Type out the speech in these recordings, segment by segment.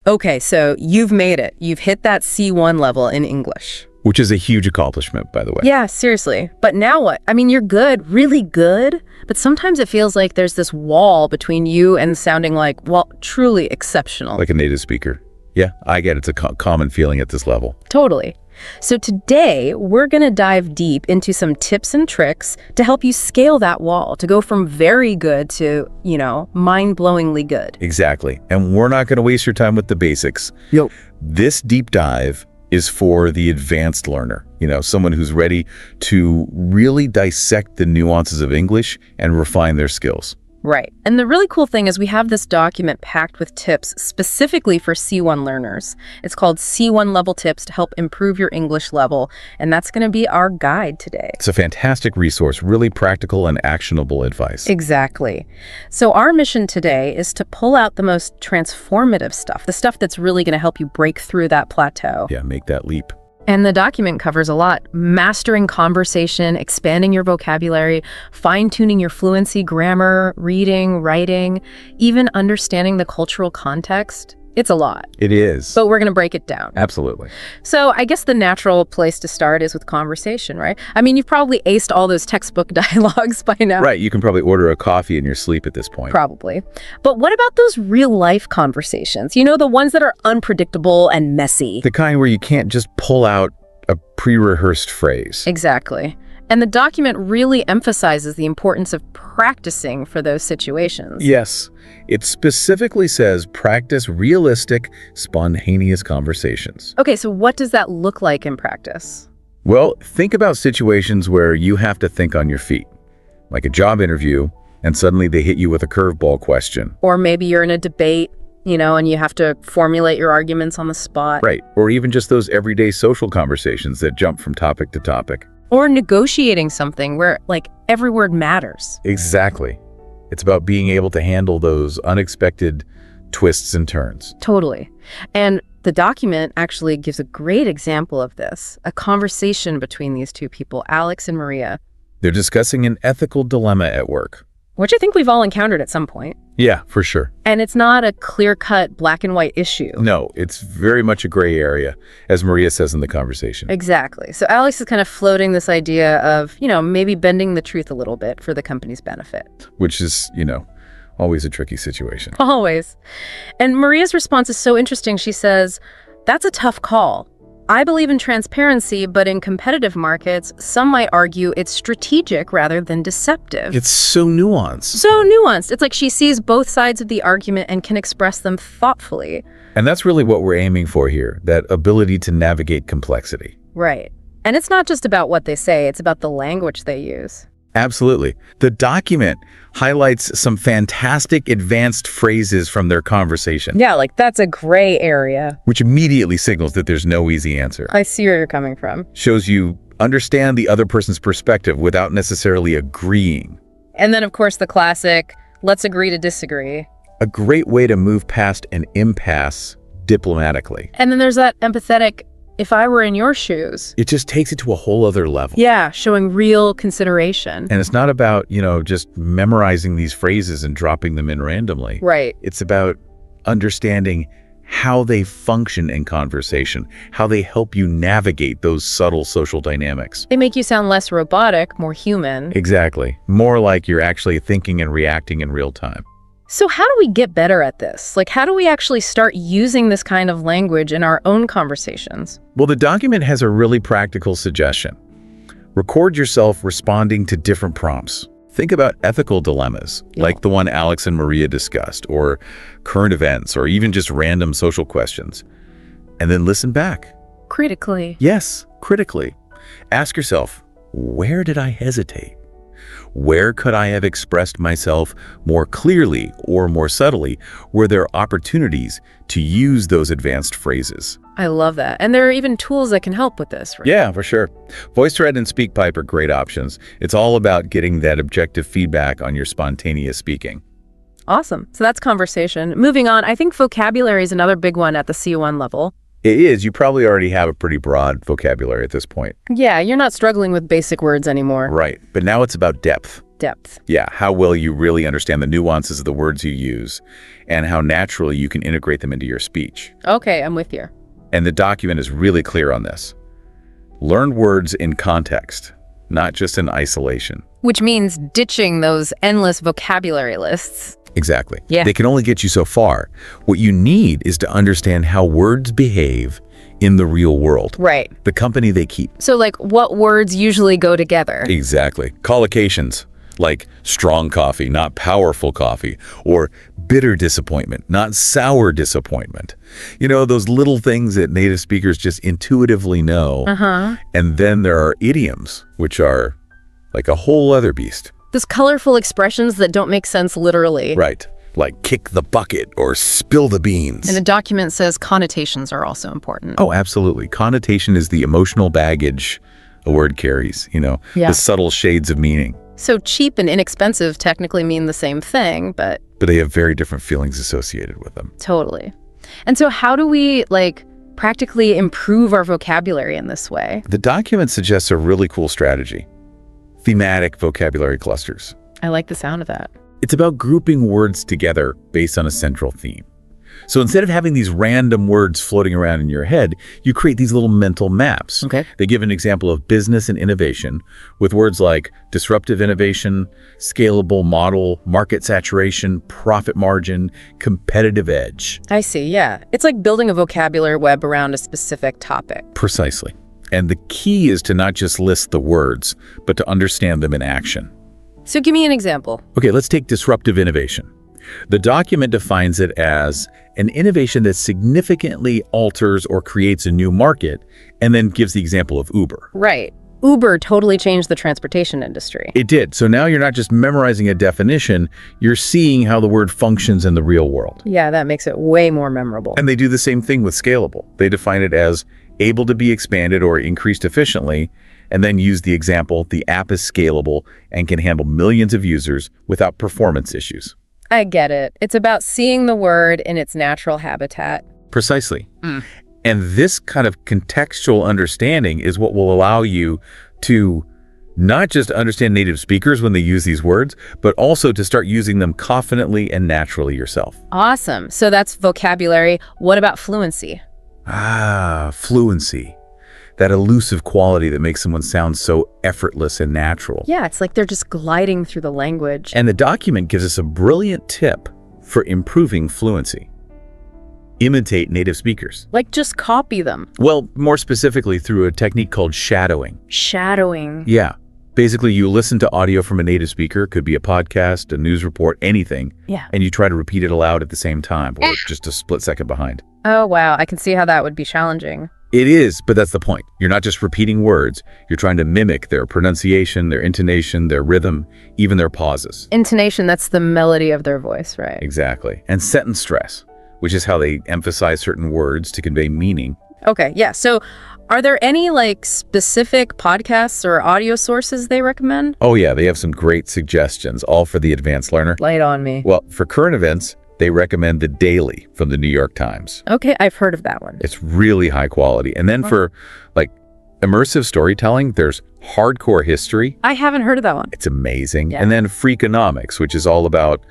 Okay, so you've made it. You've hit that C1 level in English. Which is a huge accomplishment, by the way. Yeah, seriously. But now what? I mean, you're good, really good, but sometimes it feels like there's this wall between you and sounding like, well, truly exceptional. Like a native speaker. Yeah, I get it. It's a common feeling at this level. Totally. So today, we're going to dive deep into some tips and tricks to help you scale that wall, to go from very good to, mind-blowingly good. Exactly. And we're not going to waste your time with the basics. Yo. This deep dive is for the advanced learner, someone who's ready to really dissect the nuances of English and refine their skills. Right. And the really cool thing is we have this document packed with tips specifically for C1 learners. It's called C1 Level Tips to help improve your English level, and that's going to be our guide today. It's a fantastic resource, really practical and actionable advice. Exactly. So our mission today is to pull out the most transformative stuff, the stuff that's really going to help you break through that plateau. Yeah, make that leap. And the document covers a lot. Mastering conversation, expanding your vocabulary, fine-tuning your fluency, grammar, reading, writing, even understanding the cultural context. It's a lot. It is. But we're going to break it down. Absolutely. So I guess the natural place to start is with conversation, right? I mean, you've probably aced all those textbook dialogues by now. Right. You can probably order a coffee in your sleep at this point. Probably. But what about those real-life conversations? The ones that are unpredictable and messy. The kind where you can't just pull out a pre-rehearsed phrase. Exactly. And the document really emphasizes the importance of practicing for those situations. Yes. It specifically says practice realistic, spontaneous conversations. Okay, so what does that look like in practice? Well, think about situations where you have to think on your feet, like a job interview, and suddenly they hit you with a curveball question. Or maybe you're in a debate, and you have to formulate your arguments on the spot. Right. Or even just those everyday social conversations that jump from topic to topic. Or negotiating something where, every word matters. Exactly. It's about being able to handle those unexpected twists and turns. Totally. And the document actually gives a great example of this, a conversation between these two people, Alex and Maria. They're discussing an ethical dilemma at work. Which I think we've all encountered at some point. Yeah, for sure. And it's not a clear-cut black and white issue. No, it's very much a gray area, as Maria says in the conversation. Exactly. So Alex is kind of floating this idea of, maybe bending the truth a little bit for the company's benefit. Which is, always a tricky situation. Always. And Maria's response is so interesting. She says, "That's a tough call. I believe in transparency, but in competitive markets, some might argue it's strategic rather than deceptive." It's so nuanced. So nuanced. It's like she sees both sides of the argument and can express them thoughtfully. And that's really what we're aiming for here, that ability to navigate complexity. Right. And it's not just about what they say, it's about the language they use. Absolutely. The document highlights some fantastic advanced phrases from their conversation. Yeah, that's a gray area. Which immediately signals that there's no easy answer. I see where you're coming from. Shows you understand the other person's perspective without necessarily agreeing. And then, of course, the classic, let's agree to disagree. A great way to move past an impasse diplomatically. And then there's that empathetic, if I were in your shoes. It just takes it to a whole other level. Yeah, showing real consideration. And it's not about, just memorizing these phrases and dropping them in randomly. Right. It's about understanding how they function in conversation, how they help you navigate those subtle social dynamics. They make you sound less robotic, more human. Exactly. More like you're actually thinking and reacting in real time. So how do we get better at this? How do we actually start using this kind of language in our own conversations? Well, the document has a really practical suggestion. Record yourself responding to different prompts. Think about ethical dilemmas, like the one Alex and Maria discussed, or current events, or even just random social questions. And then listen back. Critically. Yes, critically. Ask yourself, where did I hesitate? Where could I have expressed myself more clearly or more subtly? Were there opportunities to use those advanced phrases? I love that. And there are even tools that can help with this, right? Yeah, for sure. VoiceThread and SpeakPipe are great options. It's all about getting that objective feedback on your spontaneous speaking. Awesome. So that's conversation. Moving on, I think vocabulary is another big one at the C1 level. It is. You probably already have a pretty broad vocabulary at this point. Yeah, you're not struggling with basic words anymore. Right. But now it's about depth. Depth. Yeah, how well you really understand the nuances of the words you use and how naturally you can integrate them into your speech. Okay, I'm with you. And the document is really clear on this. Learn words in context, not just in isolation. Which means ditching those endless vocabulary lists. Exactly. Yeah. They can only get you so far. What you need is to understand how words behave in the real world. Right. The company they keep. So, like, what words usually go together? Exactly. Collocations, like strong coffee, not powerful coffee, or bitter disappointment, not sour disappointment. You know, those little things that native speakers just intuitively know. And then there are idioms, which are like a whole other beast. Those colorful expressions that don't make sense literally. Right. Like kick the bucket or spill the beans. And the document says connotations are also important. Oh, absolutely. Connotation is the emotional baggage a word carries, the subtle shades of meaning. So cheap and inexpensive technically mean the same thing, but they have very different feelings associated with them. Totally. And so how do we, practically improve our vocabulary in this way? The document suggests a really cool strategy. Thematic vocabulary clusters. I like the sound of that. It's about grouping words together based on a central theme. So instead of having these random words floating around in your head, you create these little mental maps. Okay. They give an example of business and innovation with words like disruptive innovation, scalable model, market saturation, profit margin, competitive edge. I see, yeah. It's like building a vocabulary web around a specific topic. Precisely. And the key is to not just list the words, but to understand them in action. So give me an example. Okay, let's take disruptive innovation. The document defines it as an innovation that significantly alters or creates a new market, and then gives the example of Uber. Right. Uber totally changed the transportation industry. It did. So now you're not just memorizing a definition, you're seeing how the word functions in the real world. Yeah, that makes it way more memorable. And they do the same thing with scalable. They define it as able to be expanded or increased efficiently, and then use the example, the app is scalable and can handle millions of users without performance issues. I get it. It's about seeing the word in its natural habitat. Precisely. And this kind of contextual understanding is what will allow you to not just understand native speakers when they use these words, but also to start using them confidently and naturally yourself. Awesome. So that's vocabulary. What about fluency? Fluency. That elusive quality that makes someone sound so effortless and natural. Yeah, it's like they're just gliding through the language. And the document gives us a brilliant tip for improving fluency. Imitate native speakers. Like just copy them. Well, more specifically through a technique called shadowing. Shadowing. Yeah. Basically, you listen to audio from a native speaker, could be a podcast, a news report, anything. Yeah. And you try to repeat it aloud at the same time, or just a split second behind. Oh, wow. I can see how that would be challenging. It is, but that's the point. You're not just repeating words. You're trying to mimic their pronunciation, their intonation, their rhythm, even their pauses. Intonation, that's the melody of their voice, right? Exactly. And sentence stress, which is how they emphasize certain words to convey meaning. Okay, yeah. So are there any specific podcasts or audio sources they recommend? Oh yeah, they have some great suggestions, all for the advanced learner. Lay it on me. Well, for current events, they recommend The Daily from the New York Times. Okay, I've heard of that one. It's really high quality. And then for immersive storytelling, there's Hardcore History. I haven't heard of that one. It's amazing. Yeah. And then Freakonomics, which is all about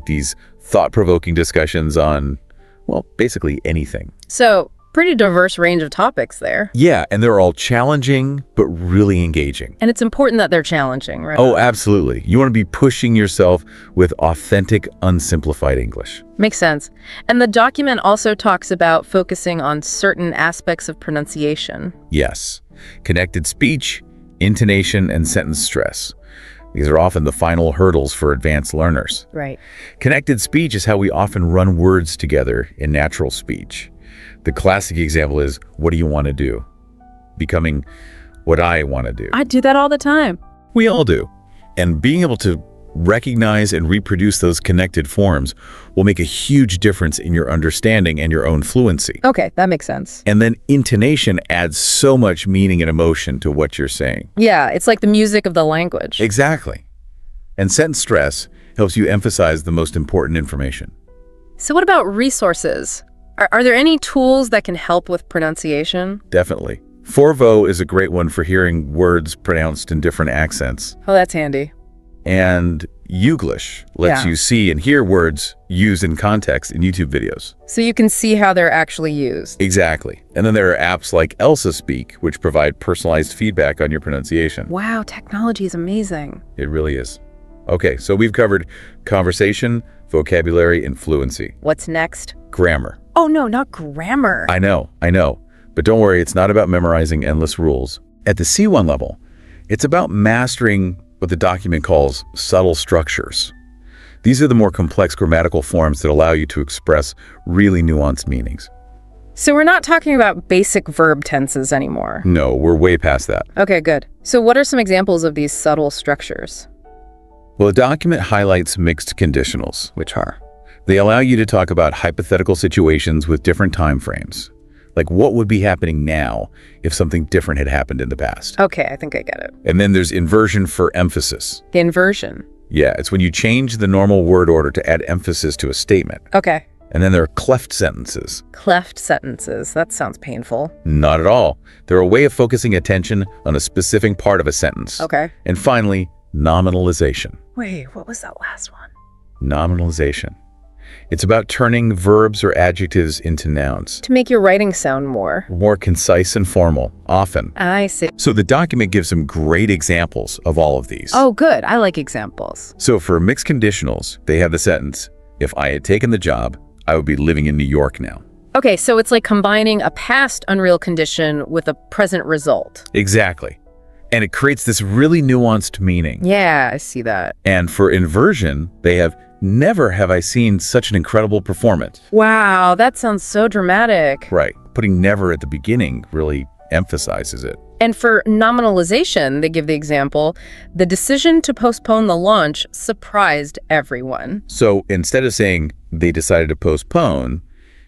these thought-provoking discussions on, well, basically anything. So pretty diverse range of topics there. Yeah, and they're all challenging, but really engaging. And it's important that they're challenging, right? Oh, absolutely. You want to be pushing yourself with authentic, unsimplified English. Makes sense. And the document also talks about focusing on certain aspects of pronunciation. Yes. Connected speech, intonation, and sentence stress. These are often the final hurdles for advanced learners. Right. Connected speech is how we often run words together in natural speech. The classic example is, what do you want to do? Becoming what I want to do. I do that all the time. We all do. And being able to recognize and reproduce those connected forms will make a huge difference in your understanding and your own fluency. Okay, that makes sense. And then intonation adds so much meaning and emotion to what you're saying. Yeah, it's like the music of the language. Exactly. And sentence stress helps you emphasize the most important information. So what about resources? Are there any tools that can help with pronunciation? Definitely. Forvo is a great one for hearing words pronounced in different accents. Oh, that's handy. And Youglish lets you see and hear words used in context in YouTube videos. So you can see how they're actually used. Exactly. And then there are apps like Elsa Speak, which provide personalized feedback on your pronunciation. Wow, technology is amazing. It really is. Okay, so we've covered conversation, vocabulary, and fluency. What's next? Grammar. Oh no, not grammar. I know. But don't worry, it's not about memorizing endless rules. At the C1 level, it's about mastering what the document calls subtle structures. These are the more complex grammatical forms that allow you to express really nuanced meanings. So we're not talking about basic verb tenses anymore. No, we're way past that. Okay, good. So what are some examples of these subtle structures? Well, a document highlights mixed conditionals. Which are? They allow you to talk about hypothetical situations with different time frames. Like what would be happening now if something different had happened in the past. Okay, I think I get it. And then there's inversion for emphasis. The inversion? Yeah, it's when you change the normal word order to add emphasis to a statement. Okay. And then there are cleft sentences. Cleft sentences. That sounds painful. Not at all. They're a way of focusing attention on a specific part of a sentence. Okay. And finally, nominalization. Wait, what was that last one? Nominalization. It's about turning verbs or adjectives into nouns. To make your writing sound more Concise and formal, often. I see. So the document gives some great examples of all of these. Oh, good. I like examples. So for mixed conditionals, they have the sentence, if I had taken the job, I would be living in New York now. Okay, so it's like combining a past unreal condition with a present result. Exactly. And it creates this really nuanced meaning. Yeah, I see that. And for inversion, they have never have I seen such an incredible performance. Wow, that sounds so dramatic. Right. Putting never at the beginning really emphasizes it. And for nominalization, they give the example, the decision to postpone the launch surprised everyone. So instead of saying they decided to postpone,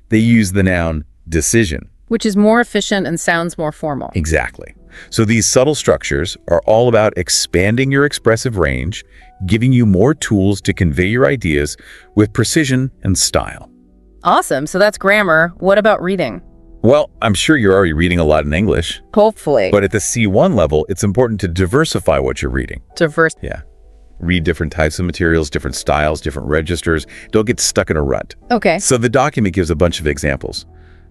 they use the noun decision. Which is more efficient and sounds more formal. Exactly. So these subtle structures are all about expanding your expressive range, giving you more tools to convey your ideas with precision and style. Awesome. So that's grammar. What about reading? Well, I'm sure you're already reading a lot in English. Hopefully. But at the C1 level, it's important to diversify what you're reading. Diverse. Yeah. Read different types of materials, different styles, different registers. Don't get stuck in a rut. Okay. So the document gives a bunch of examples.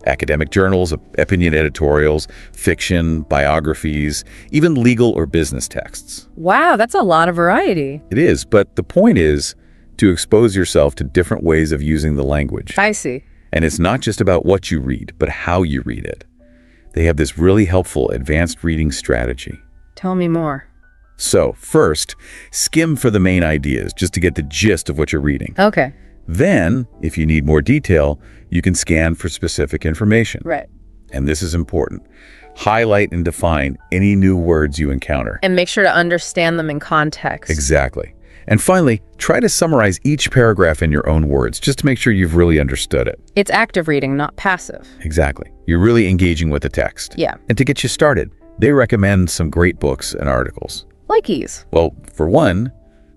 Academic journals, opinion editorials, fiction, biographies, even legal or business texts. Wow, that's a lot of variety. It is, but the point is to expose yourself to different ways of using the language. I see. And it's not just about what you read, but how you read it. They have this really helpful advanced reading strategy. Tell me more. So, first, skim for the main ideas, just to get the gist of what you're reading. Okay. Then, if you need more detail, you can scan for specific information. Right. And this is important. Highlight and define any new words you encounter. And make sure to understand them in context. Exactly. And finally, try to summarize each paragraph in your own words, just to make sure you've really understood it. It's active reading, not passive. Exactly. You're really engaging with the text. Yeah. And to get you started, they recommend some great books and articles. Like these. Well, for one,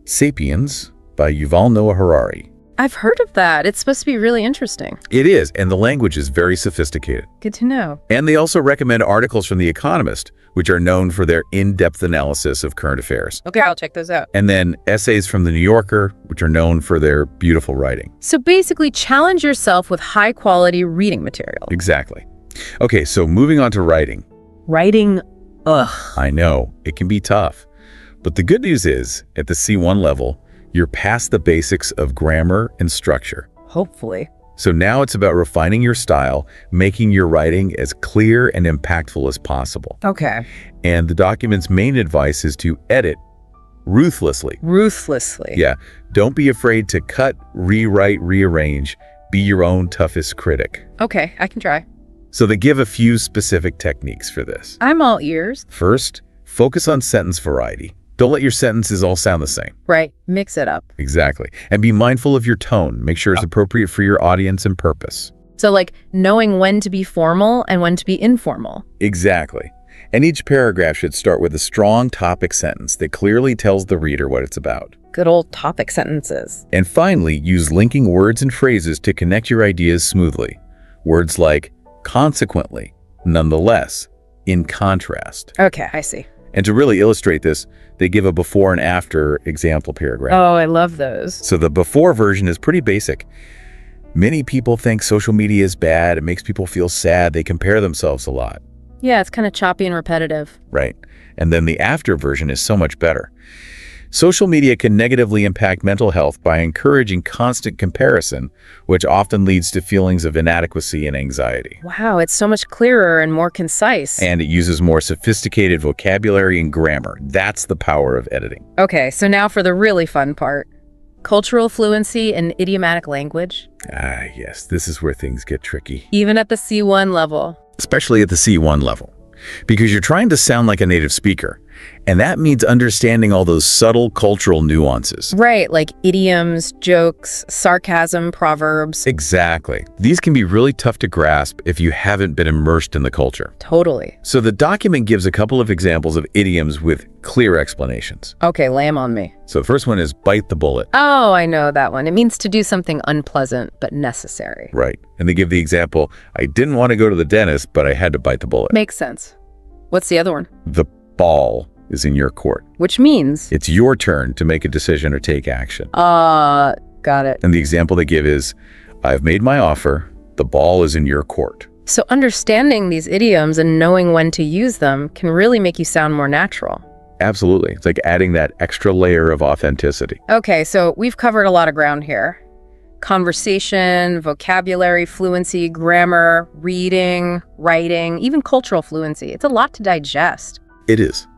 Sapiens by Yuval Noah Harari. I've heard of that. It's supposed to be really interesting. It is, and the language is very sophisticated. Good to know. And they also recommend articles from The Economist, which are known for their in-depth analysis of current affairs. Okay, I'll check those out. And then essays from The New Yorker, which are known for their beautiful writing. So basically, challenge yourself with high-quality reading material. Exactly. Okay, so moving on to writing. Writing, ugh. I know, it can be tough. But the good news is, at the C1 level, you're past the basics of grammar and structure. Hopefully. So now it's about refining your style, making your writing as clear and impactful as possible. Okay. And the document's main advice is to edit ruthlessly. Ruthlessly. Yeah. Don't be afraid to cut, rewrite, rearrange. Be your own toughest critic. Okay, I can try. So they give a few specific techniques for this. I'm all ears. First, focus on sentence variety. Don't let your sentences all sound the same. Right. Mix it up. Exactly. And be mindful of your tone. Make sure it's appropriate for your audience and purpose. So like knowing when to be formal and when to be informal. Exactly. And each paragraph should start with a strong topic sentence that clearly tells the reader what it's about. Good old topic sentences. And finally, use linking words and phrases to connect your ideas smoothly. Words like consequently, nonetheless, in contrast. Okay, I see. And to really illustrate this, they give a before and after example paragraph. Oh, I love those. So the before version is pretty basic. Many people think social media is bad. It makes people feel sad. They compare themselves a lot. Yeah, it's kind of choppy and repetitive. Right. And then the after version is so much better. Social media can negatively impact mental health by encouraging constant comparison, which often leads to feelings of inadequacy and anxiety. Wow, it's so much clearer and more concise. And it uses more sophisticated vocabulary and grammar. That's the power of editing. Okay, so now for the really fun part. Cultural fluency and idiomatic language. Ah, yes, this is where things get tricky. Even at the C1 level. Especially at the C1 level. Because you're trying to sound like a native speaker. And that means understanding all those subtle cultural nuances. Right, like idioms, jokes, sarcasm, proverbs. Exactly. These can be really tough to grasp if you haven't been immersed in the culture. Totally. So the document gives a couple of examples of idioms with clear explanations. Okay, lay 'em on me. So the first one is bite the bullet. Oh, I know that one. It means to do something unpleasant but necessary. Right. And they give the example, I didn't want to go to the dentist, but I had to bite the bullet. Makes sense. What's the other one? The ball is in your court. Which means? It's your turn to make a decision or take action. Got it. And the example they give is, I've made my offer, the ball is in your court. So understanding these idioms and knowing when to use them can really make you sound more natural. Absolutely. It's like adding that extra layer of authenticity. Okay, so we've covered a lot of ground here. Conversation, vocabulary, fluency, grammar, reading, writing, even cultural fluency. It's a lot to digest. It is.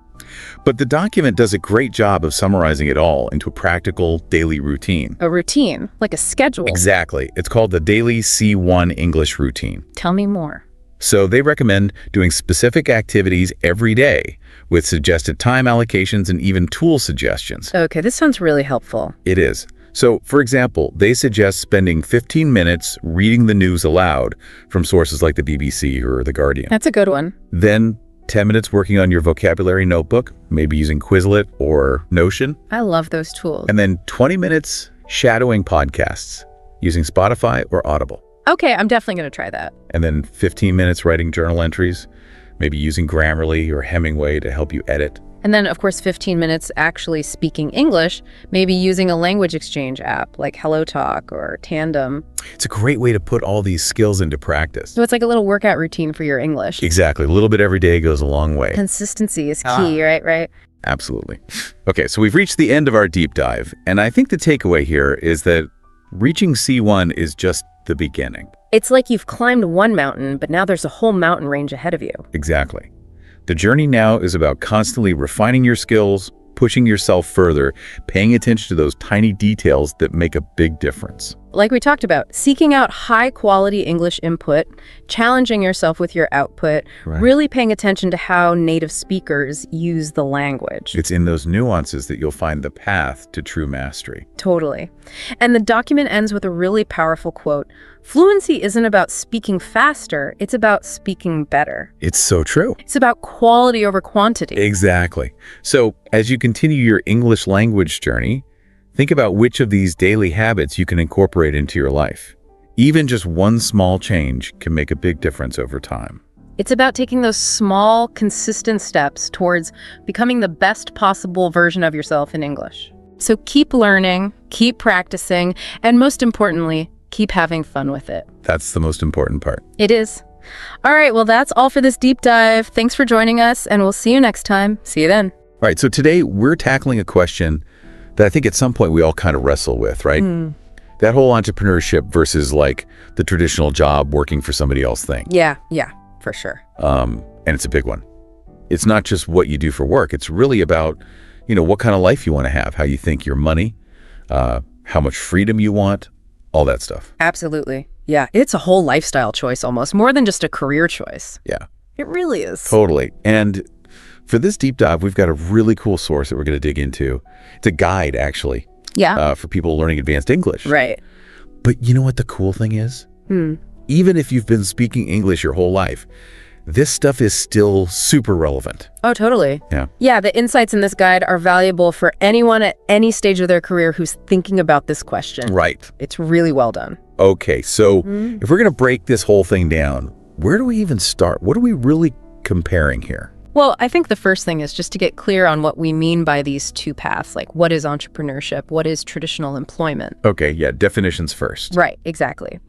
But the document does a great job of summarizing it all into a practical daily routine. A routine, like a schedule. Exactly. It's called the Daily C1 English Routine. Tell me more. So they recommend doing specific activities every day with suggested time allocations and even tool suggestions. Okay, this sounds really helpful. It is. So, for example, they suggest spending 15 minutes reading the news aloud from sources like the BBC or The Guardian. That's a good one. Then 10 minutes working on your vocabulary notebook, maybe using Quizlet or Notion. I love those tools. And then 20 minutes shadowing podcasts using Spotify or Audible. Okay, I'm definitely going to try that. And then 15 minutes writing journal entries, maybe using Grammarly or Hemingway to help you edit. And then, of course, 15 minutes actually speaking English, maybe using a language exchange app like HelloTalk or Tandem. It's a great way to put all these skills into practice. So it's like a little workout routine for your English. Exactly. A little bit every day goes a long way. Consistency is key, right? Absolutely. Okay, so we've reached the end of our deep dive, and I think the takeaway here is that reaching C1 is just the beginning. It's like you've climbed one mountain, but now there's a whole mountain range ahead of you. Exactly. The journey now is about constantly refining your skills, pushing yourself further, paying attention to those tiny details that make a big difference. Like we talked about, seeking out high-quality English input, challenging yourself with your output, really paying attention to how native speakers use the language. It's in those nuances that you'll find the path to true mastery. Totally. And the document ends with a really powerful quote. Fluency isn't about speaking faster, it's about speaking better. It's so true. It's about quality over quantity. Exactly. So as you continue your English language journey, think about which of these daily habits you can incorporate into your life. Even just one small change can make a big difference over time. It's about taking those small, consistent steps towards becoming the best possible version of yourself in English. So keep learning, keep practicing, and most importantly, keep having fun with it. That's the most important part. It is. All right, well, that's all for this deep dive. Thanks for joining us, and we'll see you next time. See you then. All right, so today we're tackling a question that I think at some point we all kind of wrestle with, right? That whole entrepreneurship versus like the traditional job working for somebody else thing. Yeah, for sure. And it's a big one. It's not just what you do for work. It's really about, what kind of life you want to have, how you think your money, how much freedom you want, all that stuff. Absolutely. Yeah, it's a whole lifestyle choice almost, more than just a career choice. Yeah. It really is. Totally. And for this deep dive, we've got a really cool source that we're going to dig into. It's a guide, actually. Yeah. For people learning advanced English. Right. But you know what the cool thing is? Even if you've been speaking English your whole life, this stuff is still super relevant. Oh, totally. Yeah. Yeah, the insights in this guide are valuable for anyone at any stage of their career who's thinking about this question. Right. It's really well done. Okay, so if we're going to break this whole thing down, where do we even start? What are we really comparing here? Well, I think the first thing is just to get clear on what we mean by these two paths, like what is entrepreneurship, what is traditional employment. Okay, yeah, definitions first. Right, exactly.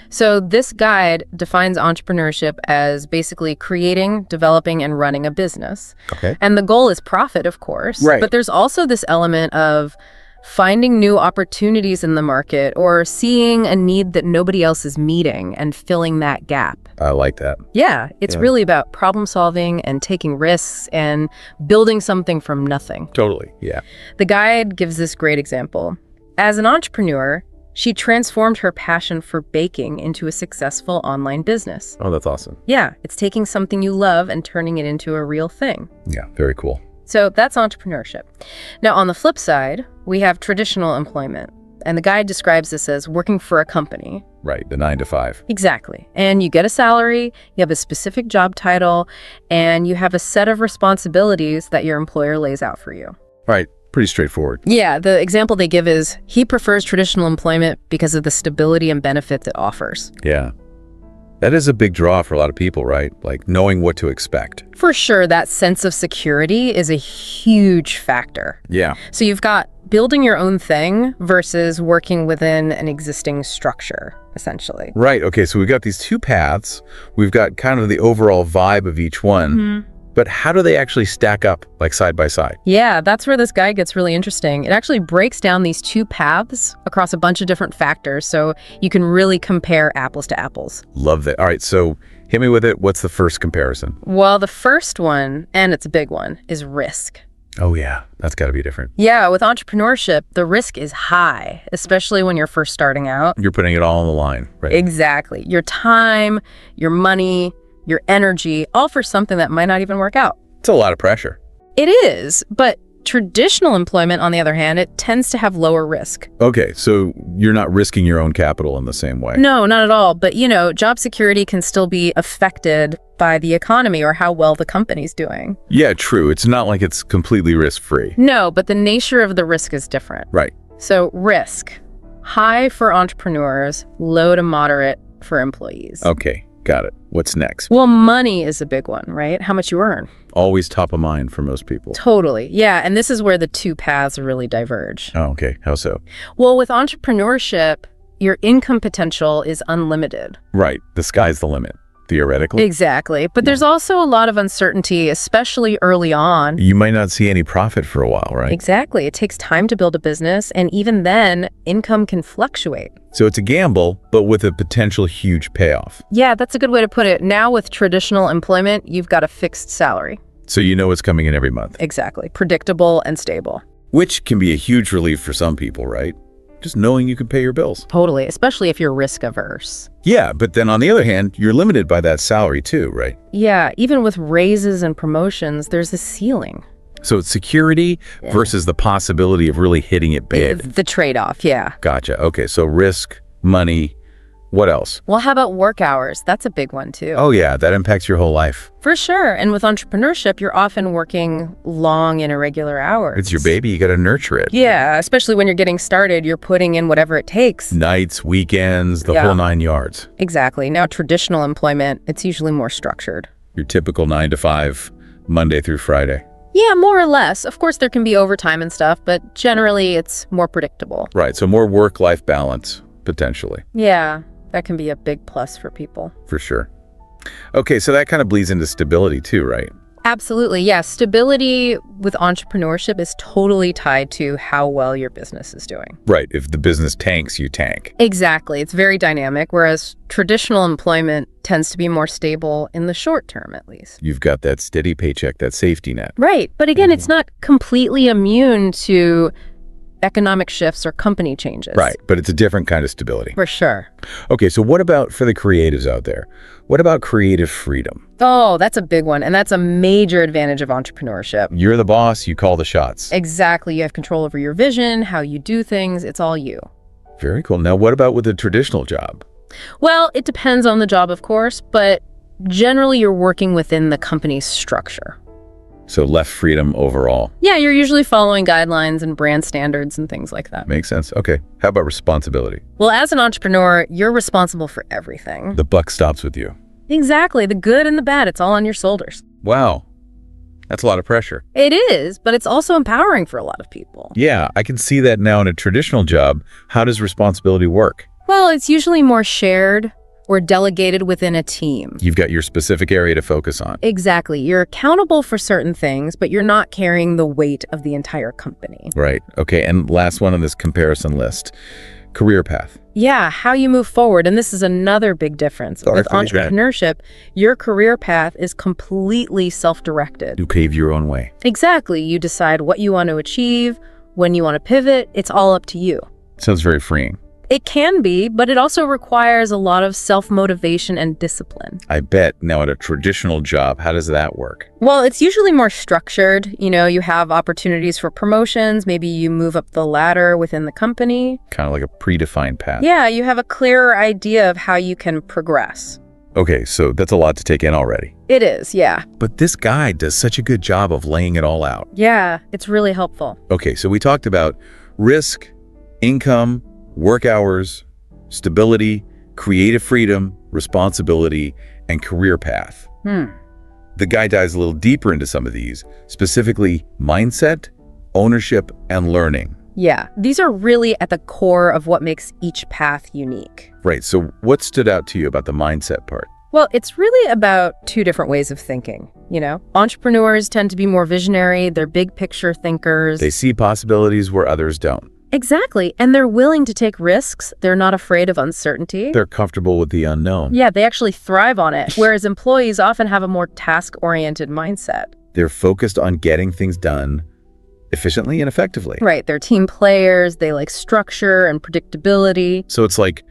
So this guide defines entrepreneurship as basically creating, developing, and running a business. Okay. And the goal is profit, of course. Right. But there's also this element of finding new opportunities in the market or seeing a need that nobody else is meeting and filling that gap. I like that. Yeah, it's really about problem solving and taking risks and building something from nothing. Totally, yeah. The guide gives this great example. As an entrepreneur, she transformed her passion for baking into a successful online business. Oh, that's awesome. Yeah, it's taking something you love and turning it into a real thing. Yeah, very cool. So that's entrepreneurship. Now, on the flip side, we have traditional employment. And the guide describes this as working for a company. Right, the 9 to 5. Exactly. And you get a salary, you have a specific job title, and you have a set of responsibilities that your employer lays out for you. Right, pretty straightforward. Yeah, the example they give is he prefers traditional employment because of the stability and benefits it offers. Yeah. That is a big draw for a lot of people, right? Like knowing what to expect. For sure, that sense of security is a huge factor. Yeah. So you've got building your own thing versus working within an existing structure, essentially. Right, okay, so we've got these two paths. We've got kind of the overall vibe of each one. But how do they actually stack up, like side by side? Yeah, that's where this guide gets really interesting. It actually breaks down these two paths across a bunch of different factors, so you can really compare apples to apples. Love that. All right, so hit me with it. What's the first comparison? Well, the first one, and it's a big one, is risk. Oh yeah, that's got to be different. Yeah, with entrepreneurship, the risk is high, especially when you're first starting out. You're putting it all on the line, right? Exactly. Your time, your money, your energy, all for something that might not even work out. It's a lot of pressure. It is, but traditional employment, on the other hand, it tends to have lower risk. Okay, so you're not risking your own capital in the same way. No, not at all. But, job security can still be affected by the economy or how well the company's doing. Yeah, true. It's not like it's completely risk-free. No, but the nature of the risk is different. Right. So risk, high for entrepreneurs, low to moderate for employees. Okay, got it. What's next? Well, money is a big one, right? How much you earn. Always top of mind for most people. Totally. Yeah. And this is where the two paths really diverge. Oh, okay. How so? Well, with entrepreneurship, your income potential is unlimited. Right. The sky's the limit, theoretically. Exactly. But there's also a lot of uncertainty, especially early on. You might not see any profit for a while, right? Exactly. It takes time to build a business. And even then, income can fluctuate. So it's a gamble, but with a potential huge payoff. Yeah, that's a good way to put it. Now with traditional employment, you've got a fixed salary. So you know it's coming in every month. Exactly. Predictable and stable. Which can be a huge relief for some people, right? Just knowing you can pay your bills. Totally, especially if you're risk averse. Yeah, but then on the other hand, you're limited by that salary too, right? Yeah, even with raises and promotions, there's a ceiling. So it's security versus the possibility of really hitting it big. The trade-off, yeah. Gotcha. Okay, so risk, money, what else? Well, how about work hours? That's a big one too. Oh yeah, that impacts your whole life. For sure. And with entrepreneurship, you're often working long and irregular hours. It's your baby, you gotta nurture it. Yeah, especially when you're getting started, you're putting in whatever it takes. Nights, weekends, the whole 9 yards. Exactly. Now, traditional employment, it's usually more structured. Your typical 9 to 5, Monday through Friday. Yeah, more or less. Of course, there can be overtime and stuff, but generally it's more predictable. Right, so more work-life balance, potentially. Yeah, that can be a big plus for people. For sure. Okay, so that kind of bleeds into stability too, right? Absolutely, yeah. Stability with entrepreneurship is totally tied to how well your business is doing. Right, if the business tanks, you tank. Exactly, it's very dynamic, whereas traditional employment tends to be more stable in the short term, at least. You've got that steady paycheck, that safety net. Right, but again, it's not completely immune to economic shifts or company changes. Right, but it's a different kind of stability. For sure. Okay, so what about for the creatives out there? What about creative freedom? Oh, that's a big one, and that's a major advantage of entrepreneurship. You're the boss, you call the shots. Exactly, you have control over your vision, how you do things, it's all you. Very cool. Now, what about with a traditional job? Well, it depends on the job, of course, but generally you're working within the company's structure. So left freedom overall. Yeah, you're usually following guidelines and brand standards and things like that. Makes sense. Okay. How about responsibility? Well, as an entrepreneur, you're responsible for everything. The buck stops with you. Exactly. The good and the bad, it's all on your shoulders. Wow. That's a lot of pressure. It is, but it's also empowering for a lot of people. Yeah, I can see that now in a traditional job. How does responsibility work? Well, it's usually more shared or delegated within a team. You've got your specific area to focus on. Exactly. You're accountable for certain things, but you're not carrying the weight of the entire company. Right. Okay, and last one on this comparison list, career path. Yeah, how you move forward. And this is another big difference. With entrepreneurship, your career path is completely self-directed. You pave your own way. Exactly. You decide what you want to achieve, when you want to pivot. It's all up to you. Sounds very freeing. It can be, but it also requires a lot of self-motivation and discipline. I bet. Now, at a traditional job, how does that work? Well, it's usually more structured. You have opportunities for promotions. Maybe you move up the ladder within the company. Kind of like a predefined path. Yeah, you have a clearer idea of how you can progress. Okay, so that's a lot to take in already. It is, yeah. But this guide does such a good job of laying it all out. Yeah, it's really helpful. Okay, so we talked about risk, income, work hours, stability, creative freedom, responsibility, and career path. The guide dives a little deeper into some of these, specifically mindset, ownership, and learning. Yeah, these are really at the core of what makes each path unique. Right, so what stood out to you about the mindset part? Well, it's really about two different ways of thinking, Entrepreneurs tend to be more visionary, they're big picture thinkers. They see possibilities where others don't. Exactly, and they're willing to take risks. They're not afraid of uncertainty. They're comfortable with the unknown. Yeah, they actually thrive on it, whereas employees often have a more task-oriented mindset. They're focused on getting things done efficiently and effectively. Right, they're team players, they like structure and predictability. So it's like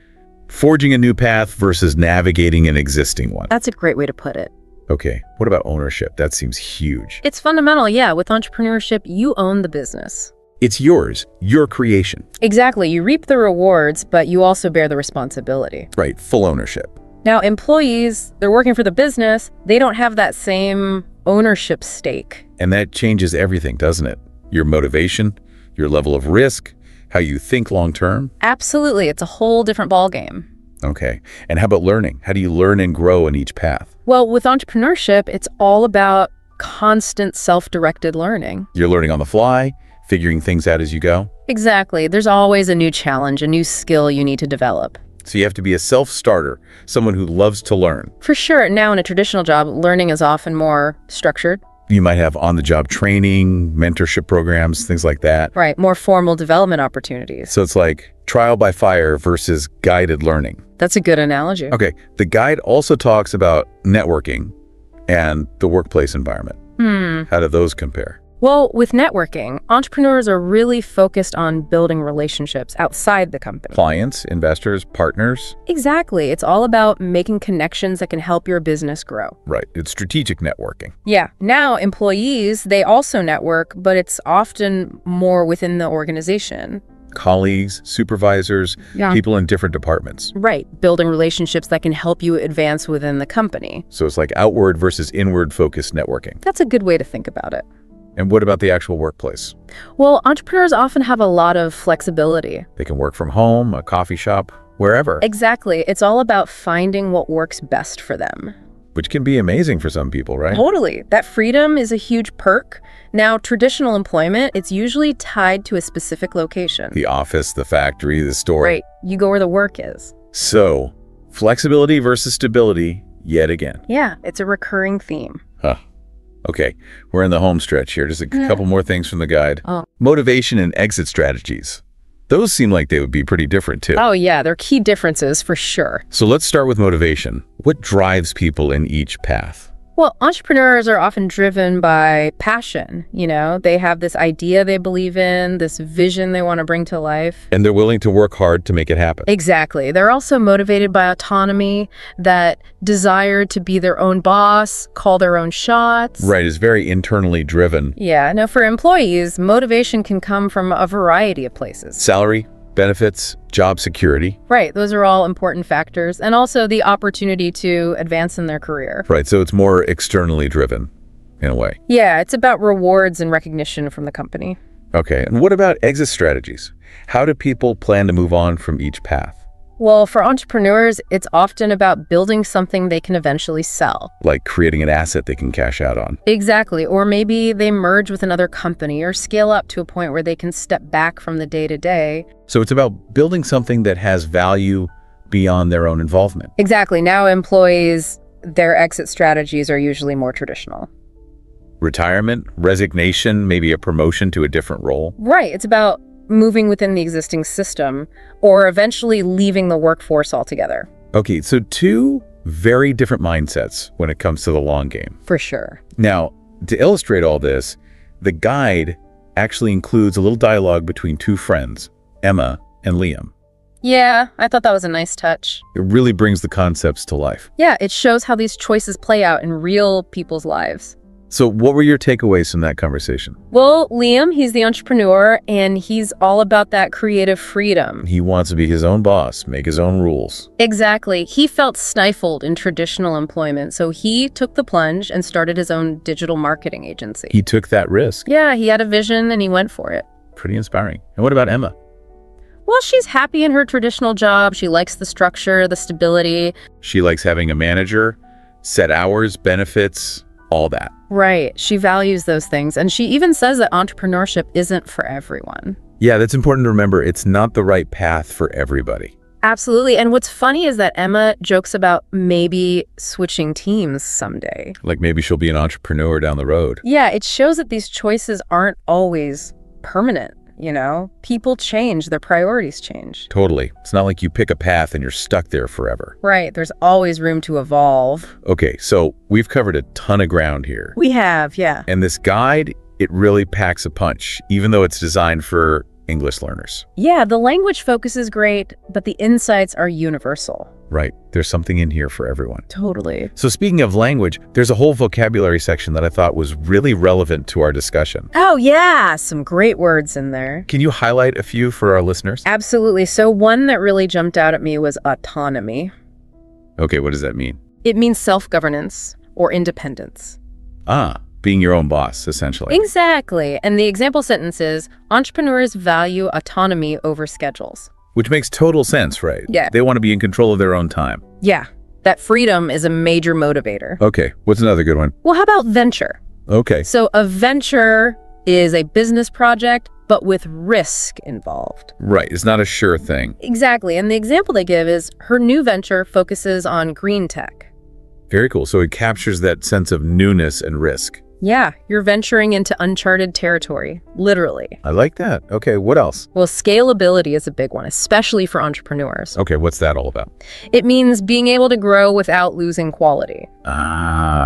forging a new path versus navigating an existing one. That's a great way to put it. Okay, what about ownership? That seems huge. It's fundamental, yeah. With entrepreneurship, you own the business. It's yours, your creation. Exactly. You reap the rewards, but you also bear the responsibility. Right, full ownership. Now, employees, they're working for the business. They don't have that same ownership stake. And that changes everything, doesn't it? Your motivation, your level of risk, how you think long-term. Absolutely. It's a whole different ballgame. Okay. And how about learning? How do you learn and grow in each path? Well, with entrepreneurship, it's all about constant self-directed learning. You're learning on the fly, figuring things out as you go? Exactly. There's always a new challenge, a new skill you need to develop. So you have to be a self-starter, someone who loves to learn. For sure. Now, in a traditional job, learning is often more structured. You might have on-the-job training, mentorship programs, things like that. Right. More formal development opportunities. So it's like trial by fire versus guided learning. That's a good analogy. Okay. The guide also talks about networking and the workplace environment. How do those compare? Well, with networking, entrepreneurs are really focused on building relationships outside the company. Clients, investors, partners? Exactly. It's all about making connections that can help your business grow. Right. It's strategic networking. Yeah. Now, employees, they also network, but it's often more within the organization. Colleagues, supervisors, people in different departments. Right. Building relationships that can help you advance within the company. So it's like outward versus inward focused networking. That's a good way to think about it. And what about the actual workplace? Well, entrepreneurs often have a lot of flexibility. They can work from home, a coffee shop, wherever. Exactly. It's all about finding what works best for them. Which can be amazing for some people, right? Totally. That freedom is a huge perk. Now, traditional employment, it's usually tied to a specific location. The office, the factory, the store. Right. You go where the work is. So, flexibility versus stability, yet again. Yeah, it's a recurring theme. Okay, we're in the home stretch here. Just a couple more things from the guide. Motivation and exit strategies. Those seem like they would be pretty different too. Oh yeah, they're key differences for sure. So let's start with motivation. What drives people in each path? Well, entrepreneurs are often driven by passion. They have this idea they believe in, this vision they want to bring to life. And they're willing to work hard to make it happen. Exactly. They're also motivated by autonomy, that desire to be their own boss, call their own shots. Right, it's very internally driven. Yeah. Now, for employees, motivation can come from a variety of places. Salary, benefits, job security. Right. Those are all important factors. And also the opportunity to advance in their career. Right. So it's more externally driven in a way. Yeah. It's about rewards and recognition from the company. Okay. And what about exit strategies? How do people plan to move on from each path? Well, for entrepreneurs, it's often about building something they can eventually sell. Like creating an asset they can cash out on. Exactly. Or maybe they merge with another company or scale up to a point where they can step back from the day-to-day. So it's about building something that has value beyond their own involvement. Exactly. Now employees, their exit strategies are usually more traditional. Retirement, resignation, maybe a promotion to a different role. Right. It's about moving within the existing system or eventually leaving the workforce altogether. Okay, so two very different mindsets when it comes to the long game. For sure. Now, to illustrate all this, the guide actually includes a little dialogue between two friends, Emma and Liam. Yeah, I thought that was a nice touch. It really brings the concepts to life. Yeah, it shows how these choices play out in real people's lives. So what were your takeaways from that conversation? Well, Liam, he's the entrepreneur, and he's all about that creative freedom. He wants to be his own boss, make his own rules. Exactly. He felt stifled in traditional employment, so he took the plunge and started his own digital marketing agency. He took that risk. Yeah, he had a vision and he went for it. Pretty inspiring. And what about Emma? Well, she's happy in her traditional job. She likes the structure, the stability. She likes having a manager, set hours, benefits, all that. Right. She values those things. And she even says that entrepreneurship isn't for everyone. Yeah, that's important to remember. It's not the right path for everybody. Absolutely. And what's funny is that Emma jokes about maybe switching teams someday. Like maybe she'll be an entrepreneur down the road. Yeah, it shows that these choices aren't always permanent. You know, people change, their priorities change. Totally. It's not like you pick a path and you're stuck there forever. Right. There's always room to evolve. Okay, so we've covered a ton of ground here. We have, yeah. And this guide, it really packs a punch, even though it's designed for English learners. Yeah, the language focus is great, but the insights are universal. Right. There's something in here for everyone. Totally. So speaking of language, there's a whole vocabulary section that I thought was really relevant to our discussion. Oh, yeah. Some great words in there. Can you highlight a few for our listeners? Absolutely. So one that really jumped out at me was autonomy. Okay, what does that mean? It means self-governance or independence. Being your own boss, essentially. Exactly. And the example sentence is, entrepreneurs value autonomy over schedules. Which makes total sense, right? Yeah. They want to be in control of their own time. Yeah. That freedom is a major motivator. Okay, what's another good one? Well, how about venture? Okay. So a venture is a business project, but with risk involved. Right, it's not a sure thing. Exactly. And the example they give is her new venture focuses on green tech. Very cool. So it captures that sense of newness and risk. Yeah, you're venturing into uncharted territory, literally. I like that. Okay, what else? Well, scalability is a big one, especially for entrepreneurs. Okay, what's that all about? It means being able to grow without losing quality.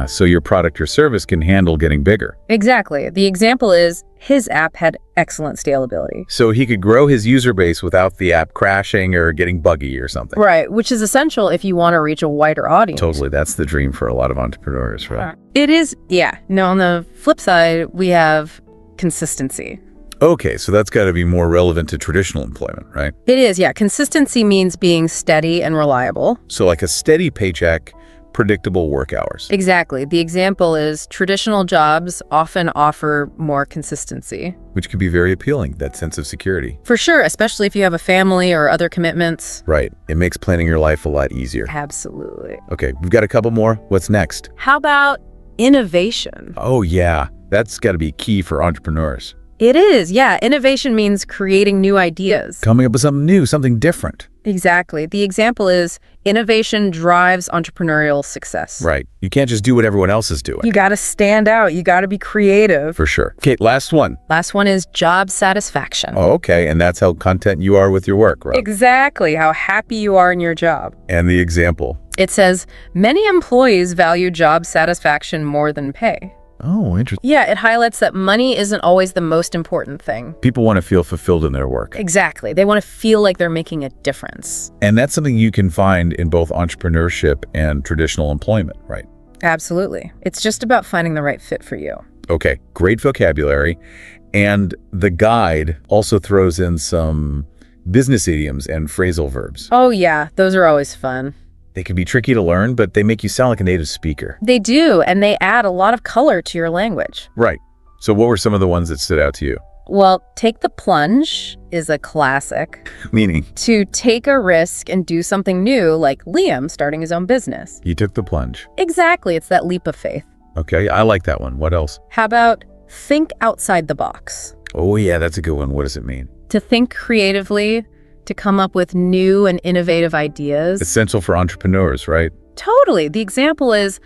So your product or service can handle getting bigger. Exactly. The example is his app had excellent scalability. So he could grow his user base without the app crashing or getting buggy or something. Right, which is essential if you want to reach a wider audience. Totally, that's the dream for a lot of entrepreneurs, right? It is, yeah. No, on the flip side, we have consistency. Okay, so that's got to be more relevant to traditional employment, right? It is, yeah. Consistency means being steady and reliable. So like a steady paycheck, predictable work hours. Exactly. The example is traditional jobs often offer more consistency. Which could be very appealing, that sense of security. For sure, especially if you have a family or other commitments. Right. It makes planning your life a lot easier. Absolutely. Okay, we've got a couple more. What's next? How about innovation? Oh, yeah. That's got to be key for entrepreneurs. It is, yeah. Innovation means creating new ideas. Coming up with something new, something different. Exactly. The example is innovation drives entrepreneurial success. Right. You can't just do what everyone else is doing. You got to stand out. You got to be creative. For sure. Okay, last one. Last one is job satisfaction. Oh, okay. And that's how content you are with your work, right? Exactly. How happy you are in your job. And the example. It says, many employees value job satisfaction more than pay. Oh, interesting. Yeah, it highlights that money isn't always the most important thing. People want to feel fulfilled in their work. Exactly. They want to feel like they're making a difference. And that's something you can find in both entrepreneurship and traditional employment, right? Absolutely. It's just about finding the right fit for you. Okay, great vocabulary. And the guide also throws in some business idioms and phrasal verbs. Oh yeah, those are always fun. They can be tricky to learn, but they make you sound like a native speaker. They do, and they add a lot of color to your language. Right. So what were some of the ones that stood out to you? Well, take the plunge is a classic. Meaning, To take a risk and do something new, like Liam starting his own business. you took the plunge. Exactly, it's that leap of faith. Okay, I like that one. What else? How about think outside the box? Oh, yeah, that's a good one. What does it mean? To think creatively, to come up with new and innovative ideas. Essential for entrepreneurs, right? Totally. The example is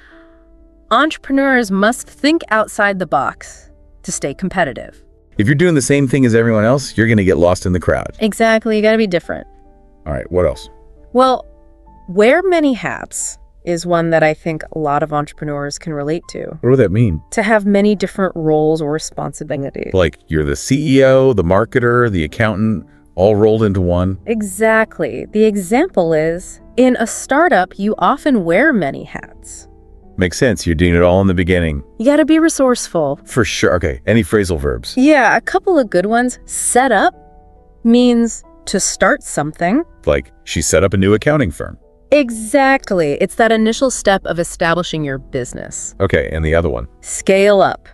entrepreneurs must think outside the box to stay competitive. If you're doing the same thing as everyone else, you're going to get lost in the crowd. Exactly. You got to be different. All right, what else? Well, wear many hats is one that I think a lot of entrepreneurs can relate to. What would that mean? To have many different roles or responsibilities. Like you're the CEO, the marketer, the accountant, all rolled into one. Exactly. The example is, in a startup, you often wear many hats. Makes sense. You're doing it all in the beginning. You got to be resourceful. For sure. Okay, any phrasal verbs? Yeah, a couple of good ones. Set up means to start something. Like she set up a new accounting firm. Exactly. It's that initial step of establishing your business. Okay, and the other one? Scale up,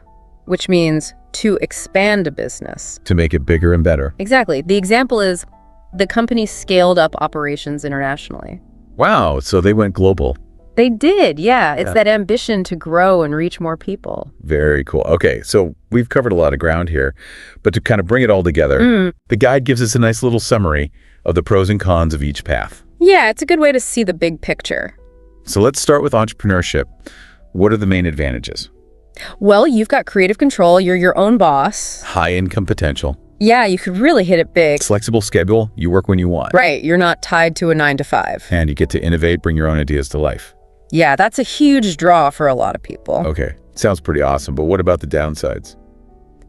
which means to expand a business. To make it bigger and better. Exactly. The example is the company scaled up operations internationally. Wow, so they went global. They did, yeah. It's Yeah. that ambition to grow and reach more people. Very cool. Okay, so we've covered a lot of ground here, but to kind of bring it all together, the guide gives us a nice little summary of the pros and cons of each path. Yeah, it's a good way to see the big picture. So let's start with entrepreneurship. What are the main advantages? Well, you've got creative control. You're your own boss. High income potential. Yeah, you could really hit it big. Flexible schedule, you work when you want. Right, you're not tied to a 9 to 5. And you get to innovate, bring your own ideas to life. Yeah, that's a huge draw for a lot of people. Okay, sounds pretty awesome, but what about the downsides?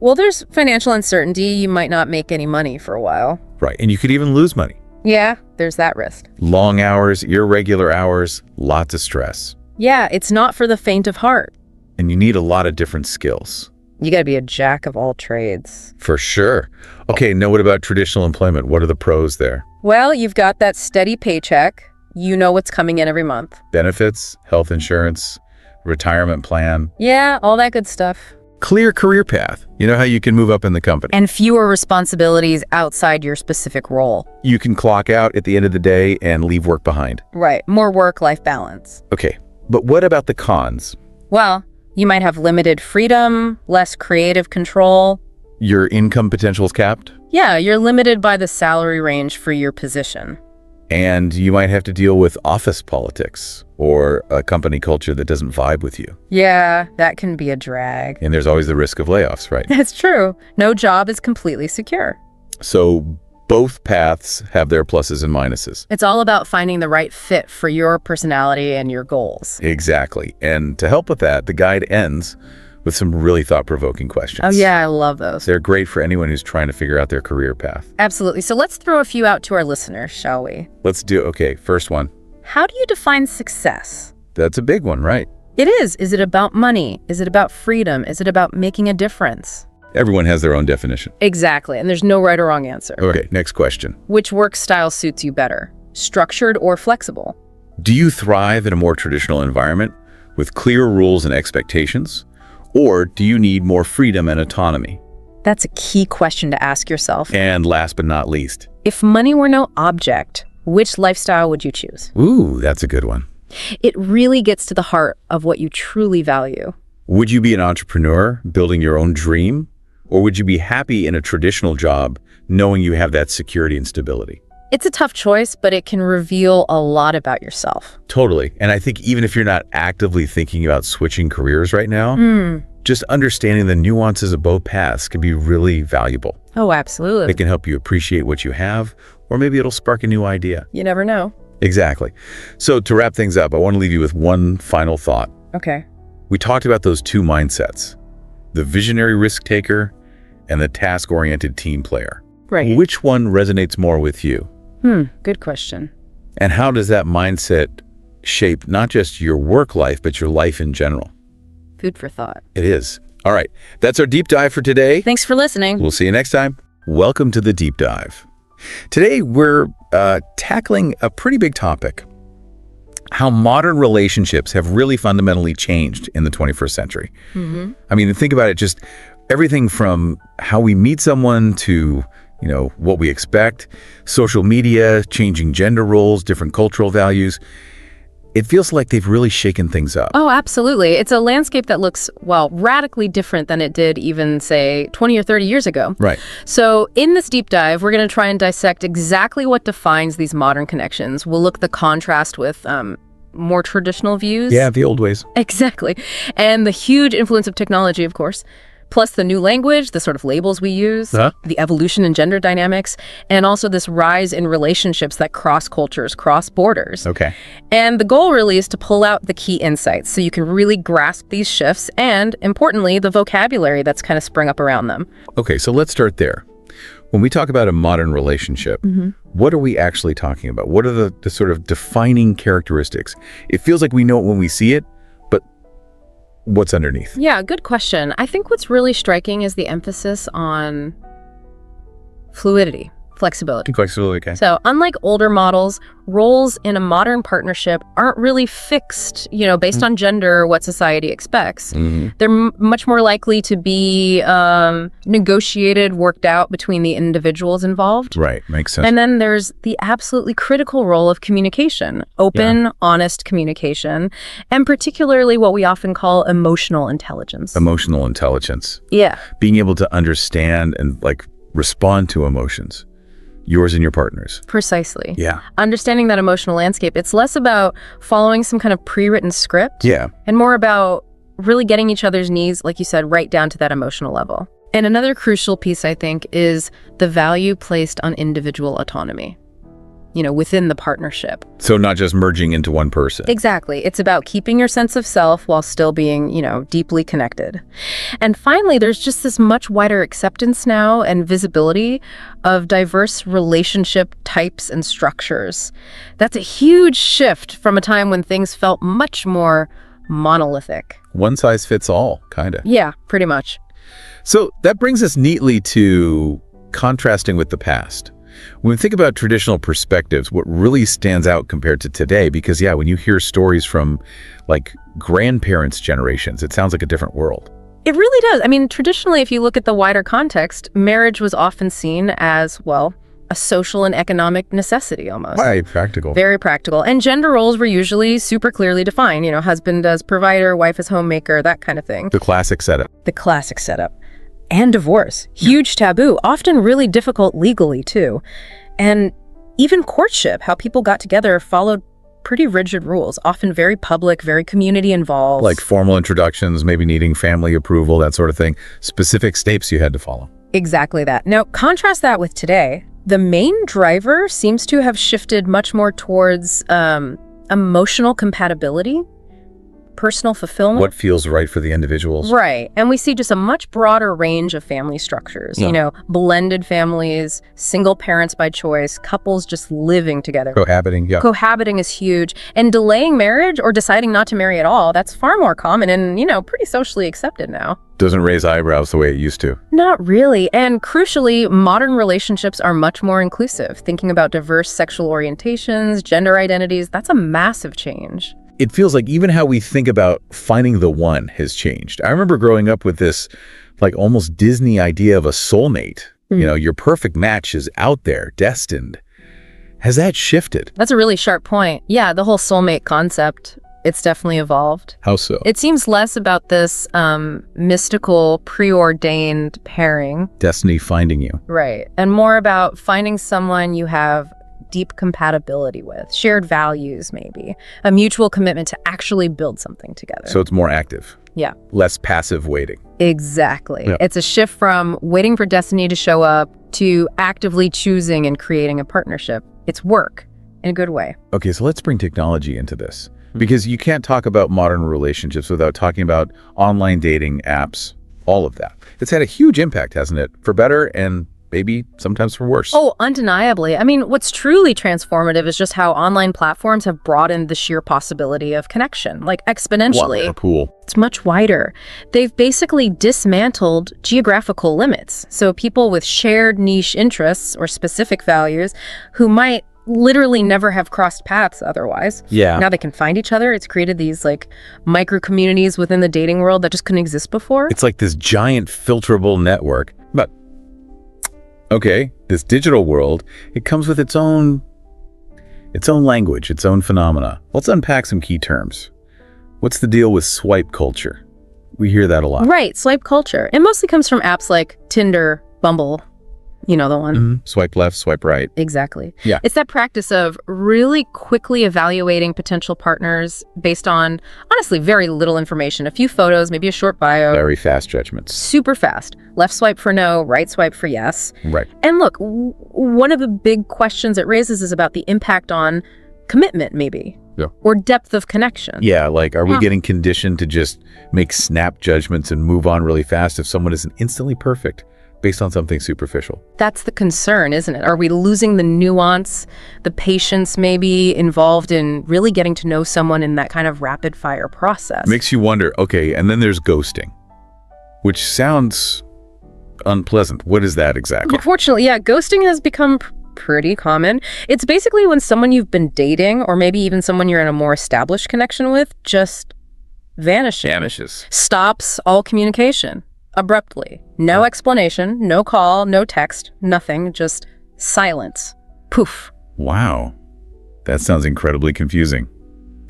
Well, there's financial uncertainty. You might not make any money for a while. Right, and you could even lose money. Yeah, there's that risk. Long hours, irregular hours, lots of stress. Yeah, it's not for the faint of heart. And you need a lot of different skills. You gotta be a jack of all trades. For sure. Okay, now what about traditional employment? What are the pros there? Well, you've got that steady paycheck. You know what's coming in every month. Benefits, health insurance, retirement plan. Yeah, all that good stuff. Clear career path. You know how you can move up in the company. And fewer responsibilities outside your specific role. You can clock out at the end of the day and leave work behind. Right, more work-life balance. Okay, but what about the cons? Well, you might have limited freedom, less creative control. Your income potential is capped, Yeah, you're limited by the salary range for your position. and you might have to deal with office politics or a company culture that doesn't vibe with you. Yeah, that can be a drag. And there's always the risk of layoffs, right? That's true. No job is completely secure. So both paths have their pluses and minuses. It's all about finding the right fit for your personality and your goals. Exactly. And to help with that, the guide ends with some really thought-provoking questions. Oh yeah, I love those. They're great for anyone who's trying to figure out their career path. Absolutely. So let's throw a few out to our listeners, shall we? Let's do, okay, first one. How do you define success? That's a big one, right? It is. Is it about money? Is it about freedom? Is it about making a difference? Everyone has their own definition. Exactly. And there's no right or wrong answer. Okay, next question. Which work style suits you better? Structured or flexible? Do you thrive in a more traditional environment with clear rules and expectations? Or do you need more freedom and autonomy? That's a key question to ask yourself. And last but not least. If money were no object, which lifestyle would you choose? Ooh, that's a good one. It really gets to the heart of what you truly value. Would you be an entrepreneur building your own dream? Or would you be happy in a traditional job knowing you have that security and stability? It's a tough choice, but it can reveal a lot about yourself. Totally. And I think even if you're not actively thinking about switching careers right now, just understanding the nuances of both paths can be really valuable. Oh, absolutely. It can help you appreciate what you have, or maybe it'll spark a new idea. You never know. Exactly. So to wrap things up, I want to leave you with one final thought. Okay. We talked about those two mindsets, the visionary risk taker and the task-oriented team player. Right. Which one resonates more with you? Good question. And how does that mindset shape not just your work life, but your life in general? Food for thought. It is. All right. That's our deep dive for today. Thanks for listening. We'll see you next time. Welcome to the deep dive. Today, we're tackling a pretty big topic, how modern relationships have really fundamentally changed in the 21st century. I mean, think about it, just Everything from how we meet someone to, what we expect, social media, changing gender roles, different cultural values. It feels like they've really shaken things up. Oh, absolutely. It's a landscape that looks, well, radically different than it did even, say, 20 or 30 years ago. Right. So in this deep dive, we're going to try and dissect exactly what defines these modern connections. We'll look at the contrast with more traditional views. Yeah, the old ways. Exactly. And the huge influence of technology, of course, plus the new language, the sort of labels we use, the evolution in gender dynamics, and also this rise in relationships that cross cultures, cross borders. Okay. And the goal really is to pull out the key insights so you can really grasp these shifts and, importantly, the vocabulary that's kind of sprung up around them. Okay, so let's start there. When we talk about a modern relationship, what are we actually talking about? What are the sort of defining characteristics? It feels like we know it when we see it, but what's underneath? Yeah, good question. I think what's really striking is the emphasis on fluidity, flexibility. Flexibility, okay. So unlike older models, roles in a modern partnership aren't really fixed, based on gender or what society expects. They're much more likely to be negotiated, worked out between the individuals involved. Right, makes sense. And then there's the absolutely critical role of communication, open, honest communication, and particularly what we often call emotional intelligence. Emotional intelligence. Yeah. Being able to understand and respond to emotions. Yours and your partner's. Precisely. Yeah. Understanding that emotional landscape, it's less about following some kind of pre-written script. Yeah. And more about really getting each other's needs, like you said, right down to that emotional level. And another crucial piece, I think, is the value placed on individual autonomy, within the partnership. So not just merging into one person. Exactly. It's about keeping your sense of self while still being, deeply connected. And finally, there's just this much wider acceptance now and visibility of diverse relationship types and structures. That's a huge shift from a time when things felt much more monolithic. One size fits all, kind of. Yeah, pretty much. So that brings us neatly to contrasting with the past. When we think about traditional perspectives, what really stands out compared to today, because when you hear stories from grandparents' generations, it sounds like a different world. It really does. I mean, traditionally, if you look at the wider context, marriage was often seen as, well, a social and economic necessity almost. Very practical. Very practical. And gender roles were usually super clearly defined. Husband as provider, wife as homemaker, that kind of thing. The classic setup. The classic setup. And divorce. Huge taboo, often really difficult legally, too. And even courtship, how people got together, followed pretty rigid rules, often very public, very community involved. Like formal introductions, maybe needing family approval, that sort of thing. Specific steps you had to follow. Exactly that. Now, contrast that with today. The main driver seems to have shifted much more towards emotional compatibility, personal fulfillment. What feels right for the individuals. Right. And we see just a much broader range of family structures, blended families, single parents by choice, couples just living together. Cohabiting, yeah. Cohabiting is huge. And delaying marriage or deciding not to marry at all, that's far more common and, pretty socially accepted now. Doesn't raise eyebrows the way it used to. Not really. And crucially, modern relationships are much more inclusive. Thinking about diverse sexual orientations, gender identities, that's a massive change. It feels like even how we think about finding the one has changed. I remember growing up with this almost Disney idea of a soulmate. Your perfect match is out there, destined. Has that shifted? That's a really sharp point. Yeah, the whole soulmate concept, it's definitely evolved. How so? It seems less about this mystical, preordained pairing. Destiny finding you. Right. And more about finding someone you have deep compatibility with, shared values maybe, a mutual commitment to actually build something together. So it's more active. Yeah. Less passive waiting. Exactly. Yeah. It's a shift from waiting for destiny to show up to actively choosing and creating a partnership. It's work in a good way. Okay, so let's bring technology into this. Because you can't talk about modern relationships without talking about online dating apps, all of that. It's had a huge impact, hasn't it? For better and maybe sometimes for worse. Oh, undeniably. I mean, what's truly transformative is just how online platforms have broadened the sheer possibility of connection, exponentially. Wow, cool. It's much wider. They've basically dismantled geographical limits. So people with shared niche interests or specific values who might literally never have crossed paths otherwise. Yeah. Now they can find each other. It's created these like micro communities within the dating world that just couldn't exist before. It's like this giant filterable network. But, okay, this digital world, it comes with its own language, its own phenomena. Let's unpack some key terms. What's the deal with swipe culture? We hear that a lot. Right, swipe culture. It mostly comes from apps like Tinder, Bumble, you know the one. Mm-hmm. Swipe left, swipe right. Exactly. Yeah. It's that practice of really quickly evaluating potential partners based on, honestly, very little information. A few photos, maybe a short bio. Very fast judgments. Super fast. Left swipe for no, right swipe for yes. Right. And look, one of the big questions it raises is about the impact on commitment, maybe. Yeah. Or depth of connection. Yeah, like, are we getting conditioned to just make snap judgments and move on really fast if someone isn't instantly perfect based on something superficial? That's the concern, isn't it? Are we losing the nuance, the patience maybe involved in really getting to know someone in that kind of rapid fire process? Makes you wonder, okay, and then there's ghosting, which sounds unpleasant. What is that exactly? Unfortunately, yeah, ghosting has become pretty common. It's basically when someone you've been dating, or maybe even someone you're in a more established connection with, just vanishes. Stops all communication abruptly. No explanation, no call, no text, nothing, just silence. Poof. Wow. That sounds incredibly confusing.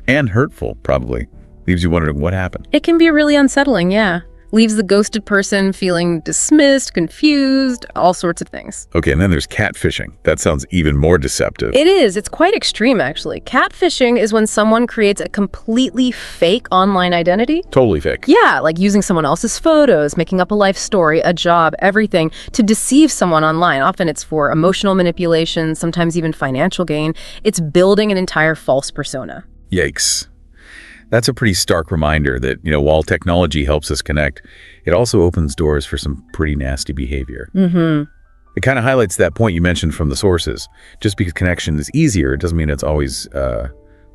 And hurtful, probably. Leaves you wondering what happened. It can be really unsettling, yeah. Leaves the ghosted person feeling dismissed, confused, all sorts of things. Okay, and then there's catfishing. That sounds even more deceptive. It is. It's quite extreme, actually. Catfishing is when someone creates a completely fake online identity. Totally fake. Yeah, like using someone else's photos, making up a life story, a job, everything, to deceive someone online. Often it's for emotional manipulation, sometimes even financial gain. It's building an entire false persona. Yikes. That's a pretty stark reminder that, while technology helps us connect, it also opens doors for some pretty nasty behavior. Mm-hmm. It kind of highlights that point you mentioned from the sources. Just because connection is easier, it doesn't mean it's always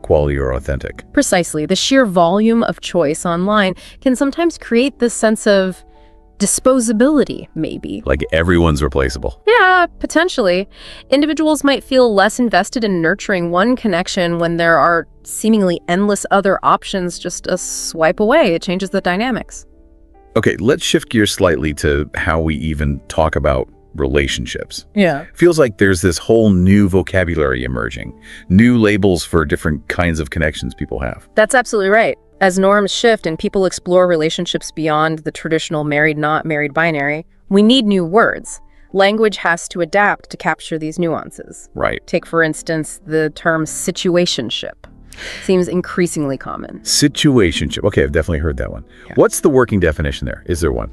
quality or authentic. Precisely. The sheer volume of choice online can sometimes create this sense of disposability, maybe. Like everyone's replaceable. Yeah, potentially. Individuals might feel less invested in nurturing one connection when there are seemingly endless other options just a swipe away. It changes the dynamics. Okay, let's shift gears slightly to how we even talk about relationships. Yeah. Feels like there's this whole new vocabulary emerging, new labels for different kinds of connections people have. That's absolutely right. As norms shift and people explore relationships beyond the traditional married, not married binary, we need new words. Language has to adapt to capture these nuances. Right. Take, for instance, the term situationship. Seems increasingly common. Situationship. Okay, I've definitely heard that one. Yeah. What's the working definition there? Is there one?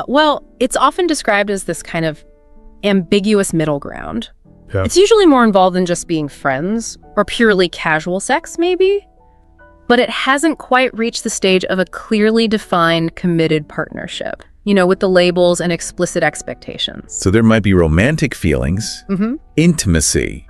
Well, it's often described as this kind of ambiguous middle ground. Yeah. It's usually more involved than just being friends or purely casual sex, maybe. But it hasn't quite reached the stage of a clearly defined, committed partnership, with the labels and explicit expectations. So there might be romantic feelings, intimacy,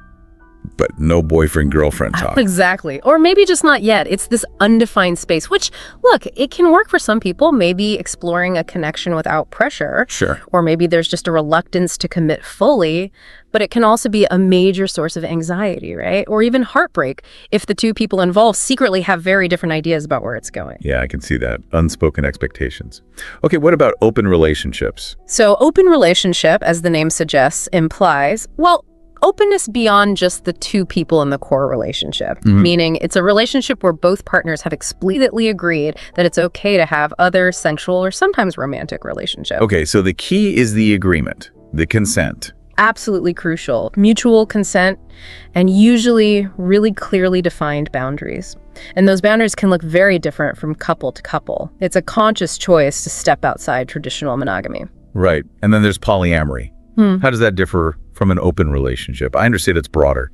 but no boyfriend-girlfriend talk. Exactly. Or maybe just not yet. It's this undefined space, which, look, it can work for some people, maybe exploring a connection without pressure. Sure. Or maybe there's just a reluctance to commit fully, but it can also be a major source of anxiety, right? Or even heartbreak if the two people involved secretly have very different ideas about where it's going. Yeah, I can see that. Unspoken expectations. Okay, what about open relationships? So open relationship, as the name suggests, implies, openness beyond just the two people in the core relationship, meaning it's a relationship where both partners have explicitly agreed that it's okay to have other sensual or sometimes romantic relationships. Okay, so the key is the agreement, the consent. Absolutely crucial. Mutual consent and usually really clearly defined boundaries. And those boundaries can look very different from couple to couple. It's a conscious choice to step outside traditional monogamy. Right, and then there's polyamory. How does that differ from an open relationship? I understand it's broader.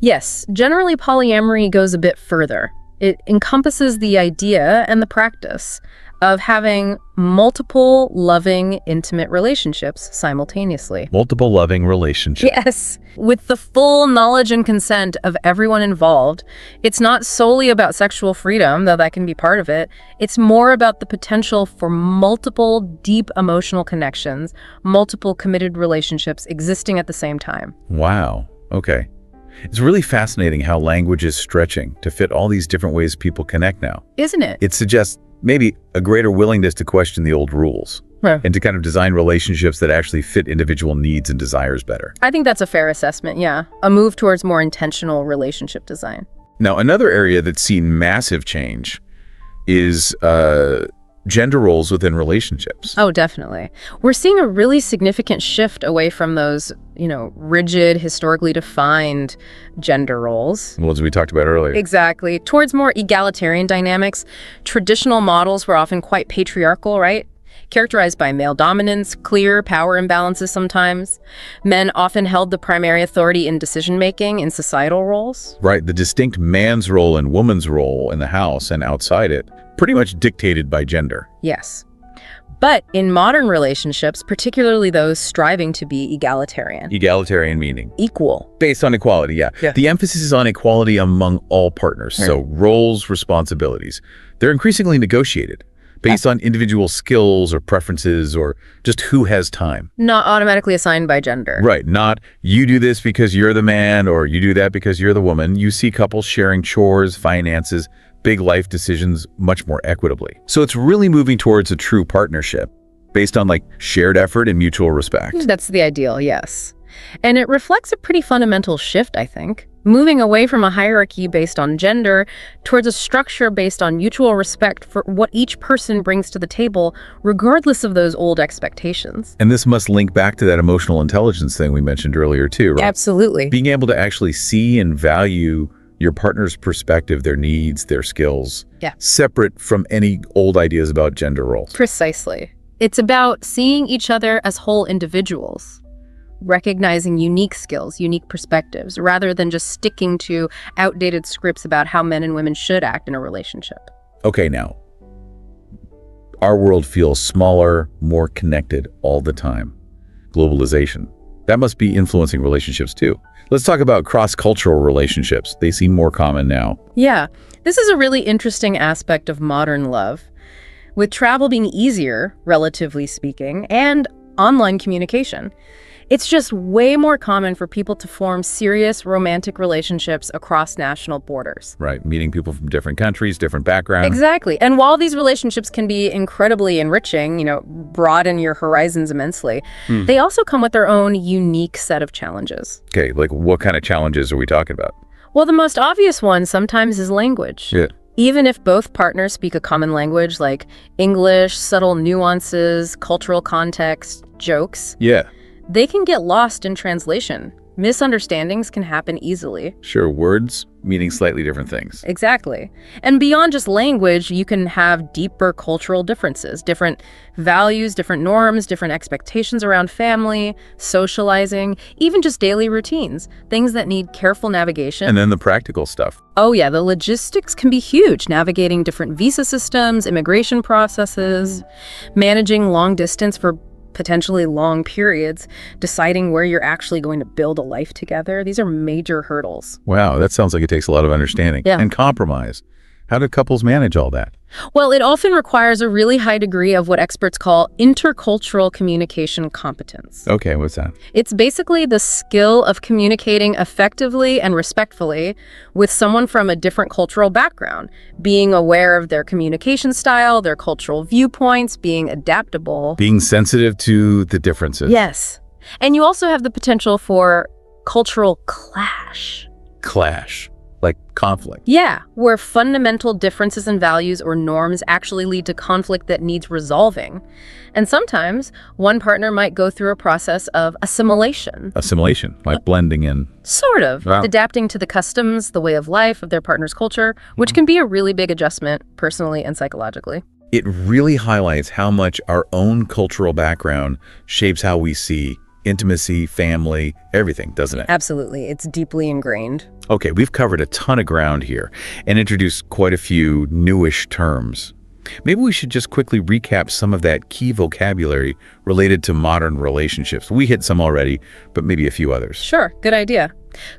Yes, generally polyamory goes a bit further. It encompasses the idea and the practice of having multiple loving, intimate relationships simultaneously. Multiple loving relationships. Yes, with the full knowledge and consent of everyone involved. It's not solely about sexual freedom, though that can be part of it. It's more about the potential for multiple deep emotional connections, multiple committed relationships existing at the same time. Wow. Okay. It's really fascinating how language is stretching to fit all these different ways people connect now. Isn't it? It suggests maybe a greater willingness to question the old rules and to kind of design relationships that actually fit individual needs and desires better. I think that's a fair assessment, yeah. A move towards more intentional relationship design. Now, another area that's seen massive change is gender roles within relationships. Oh, definitely. We're seeing a really significant shift away from those, rigid, historically defined gender roles. Well, as we talked about earlier. Exactly. Towards more egalitarian dynamics. Traditional models were often quite patriarchal, right? Characterized by male dominance, clear power imbalances sometimes. Men often held the primary authority in decision-making in societal roles. Right, the distinct man's role and woman's role in the house and outside it, pretty much dictated by gender. Yes. But in modern relationships, particularly those striving to be egalitarian. Egalitarian meaning? Equal. Based on equality, yeah. The emphasis is on equality among all partners. Right. So roles, responsibilities. They're increasingly negotiated based on individual skills or preferences or just who has time. Not automatically assigned by gender. Right, not you do this because you're the man or you do that because you're the woman. You see couples sharing chores, finances, big life decisions much more equitably. So it's really moving towards a true partnership based on shared effort and mutual respect. That's the ideal, yes. And it reflects a pretty fundamental shift, I think. Moving away from a hierarchy based on gender towards a structure based on mutual respect for what each person brings to the table, regardless of those old expectations. And this must link back to that emotional intelligence thing we mentioned earlier too, right? Absolutely. Being able to actually see and value your partner's perspective, their needs, their skills, separate from any old ideas about gender roles. Precisely. It's about seeing each other as whole individuals, recognizing unique skills, unique perspectives, rather than just sticking to outdated scripts about how men and women should act in a relationship. Okay, now, our world feels smaller, more connected all the time. Globalization. That must be influencing relationships too. Let's talk about cross-cultural relationships. They seem more common now. Yeah, this is a really interesting aspect of modern love. With travel being easier, relatively speaking, and online communication, it's just way more common for people to form serious romantic relationships across national borders. Right, meeting people from different countries, different backgrounds. Exactly. And while these relationships can be incredibly enriching, broaden your horizons immensely, they also come with their own unique set of challenges. Okay, what kind of challenges are we talking about? Well, the most obvious one sometimes is language. Yeah. Even if both partners speak a common language like English, subtle nuances, cultural context, jokes, they can get lost in translation. Misunderstandings can happen easily. Sure, words meaning slightly different things. Exactly. And beyond just language, you can have deeper cultural differences, different values, different norms, different expectations around family, socializing, even just daily routines, things that need careful navigation. And then the practical stuff. Oh yeah, the logistics can be huge, navigating different visa systems, immigration processes, managing long distance for potentially long periods, deciding where you're actually going to build a life together. These are major hurdles. Wow, that sounds like it takes a lot of understanding and compromise. How do couples manage all that? Well, it often requires a really high degree of what experts call intercultural communication competence. Okay, what's that? It's basically the skill of communicating effectively and respectfully with someone from a different cultural background, being aware of their communication style, their cultural viewpoints, being adaptable. Being sensitive to the differences. Yes. And you also have the potential for cultural clash. Clash. Like conflict. Yeah, where fundamental differences in values or norms actually lead to conflict that needs resolving. And sometimes one partner might go through a process of assimilation. Assimilation, like blending in. Sort of. Wow. Adapting to the customs, the way of life of their partner's culture, which can be a really big adjustment personally and psychologically. It really highlights how much our own cultural background shapes how we see intimacy, family, everything, doesn't it? Absolutely. It's deeply ingrained. Okay, we've covered a ton of ground here and introduced quite a few newish terms. Maybe we should just quickly recap some of that key vocabulary related to modern relationships. We hit some already, but maybe a few others. Sure, good idea.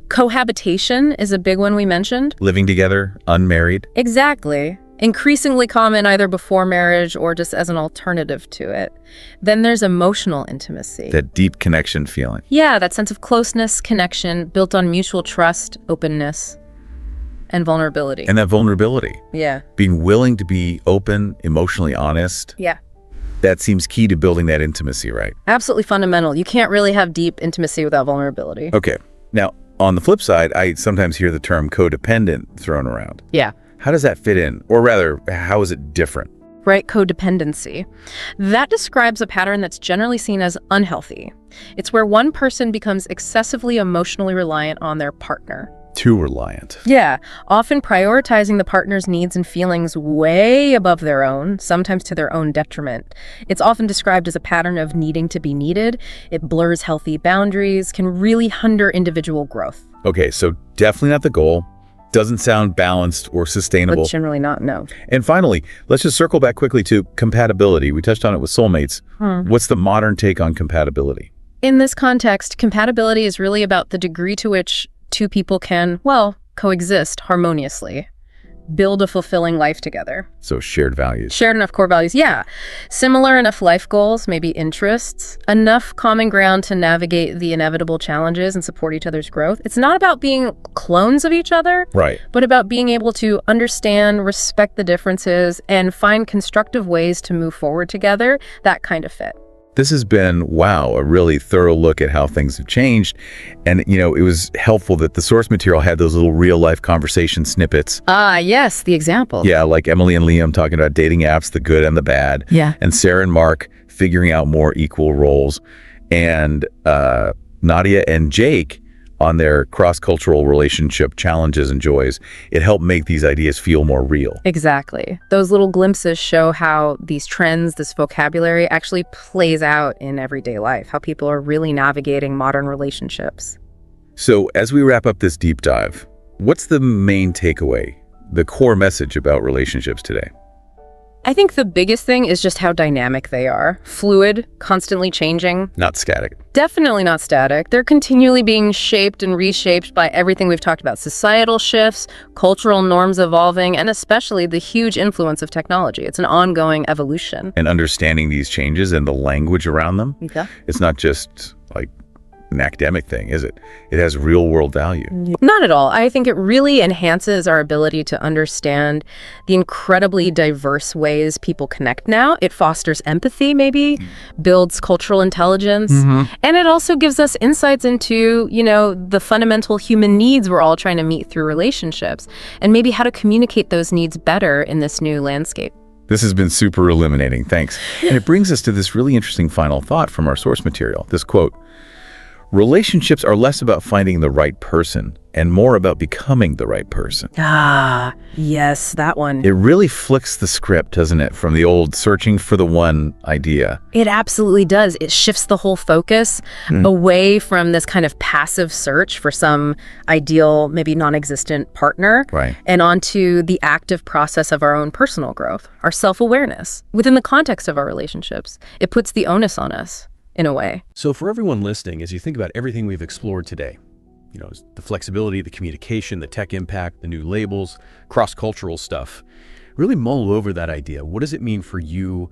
Cohabitation is a big one we mentioned. Living together, unmarried. Exactly. Increasingly common either before marriage or just as an alternative to it. Then there's emotional intimacy. That deep connection feeling. Yeah, that sense of closeness, connection, built on mutual trust, openness, and vulnerability. And that vulnerability. Yeah. Being willing to be open, emotionally honest. Yeah. That seems key to building that intimacy, right? Absolutely fundamental. You can't really have deep intimacy without vulnerability. Okay. Now, on the flip side, I sometimes hear the term codependent thrown around. Yeah. How does that fit in? Or rather, how is it different? Right, codependency. That describes a pattern that's generally seen as unhealthy. It's where one person becomes excessively emotionally reliant on their partner. Too reliant. Yeah, often prioritizing the partner's needs and feelings way above their own, sometimes to their own detriment. It's often described as a pattern of needing to be needed. It blurs healthy boundaries, can really hinder individual growth. Okay, so definitely not the goal. Doesn't sound balanced or sustainable. But generally not, no. And finally, let's just circle back quickly to compatibility. We touched on it with soulmates. What's the modern take on compatibility? In this context, compatibility is really about the degree to which two people can, well, coexist harmoniously, build a fulfilling life together. So shared values. Shared enough core values, yeah. Similar enough life goals, maybe interests, enough common ground to navigate the inevitable challenges and support each other's growth. It's not about being clones of each other, Right. but about being able to understand, respect the differences, and find constructive ways to move forward together, that kind of fit. This has been, wow, a really thorough look at how things have changed. And, you know, it was helpful that the source material had those little real-life conversation snippets. Ah, yes, the example. Yeah, like Emily and Liam talking about dating apps, the good and the bad. Yeah. And Sarah and Mark figuring out more equal roles. And Nadia and Jake on their cross-cultural relationship challenges and joys. It helped make these ideas feel more real. Exactly. Those little glimpses show how these trends, this vocabulary actually plays out in everyday life, how people are really navigating modern relationships. So as we wrap up this deep dive, what's the main takeaway, the core message about relationships today? I think the biggest thing is just how dynamic they are. Fluid, constantly changing. Not static. Definitely not static. They're continually being shaped and reshaped by everything we've talked about. Societal shifts, cultural norms evolving, and especially the huge influence of technology. It's an ongoing evolution. And understanding these changes and the language around them, Yeah. it's not just like an academic thing, is it? It has real world value. Not at all. I think it really enhances our ability to understand the incredibly diverse ways people connect now. It fosters empathy, maybe, builds cultural intelligence, and it also gives us insights into, you know, the fundamental human needs we're all trying to meet through relationships, and maybe how to communicate those needs better in this new landscape. This has been super illuminating. Thanks. And it brings us to this really interesting final thought from our source material. This quote: relationships are less about finding the right person and more about becoming the right person. Ah, yes, that one. It really flicks the script, doesn't it, from the old searching for the one idea. It absolutely does. It shifts the whole focus away from this kind of passive search for some ideal, maybe non-existent partner, Right. and onto the active process of our own personal growth, our self-awareness. Within the context of our relationships, it puts the onus on us, in a way. So for everyone listening, as you think about everything we've explored today, you know, the flexibility, the communication, the tech impact, the new labels, cross-cultural stuff, really mull over that idea. What does it mean for you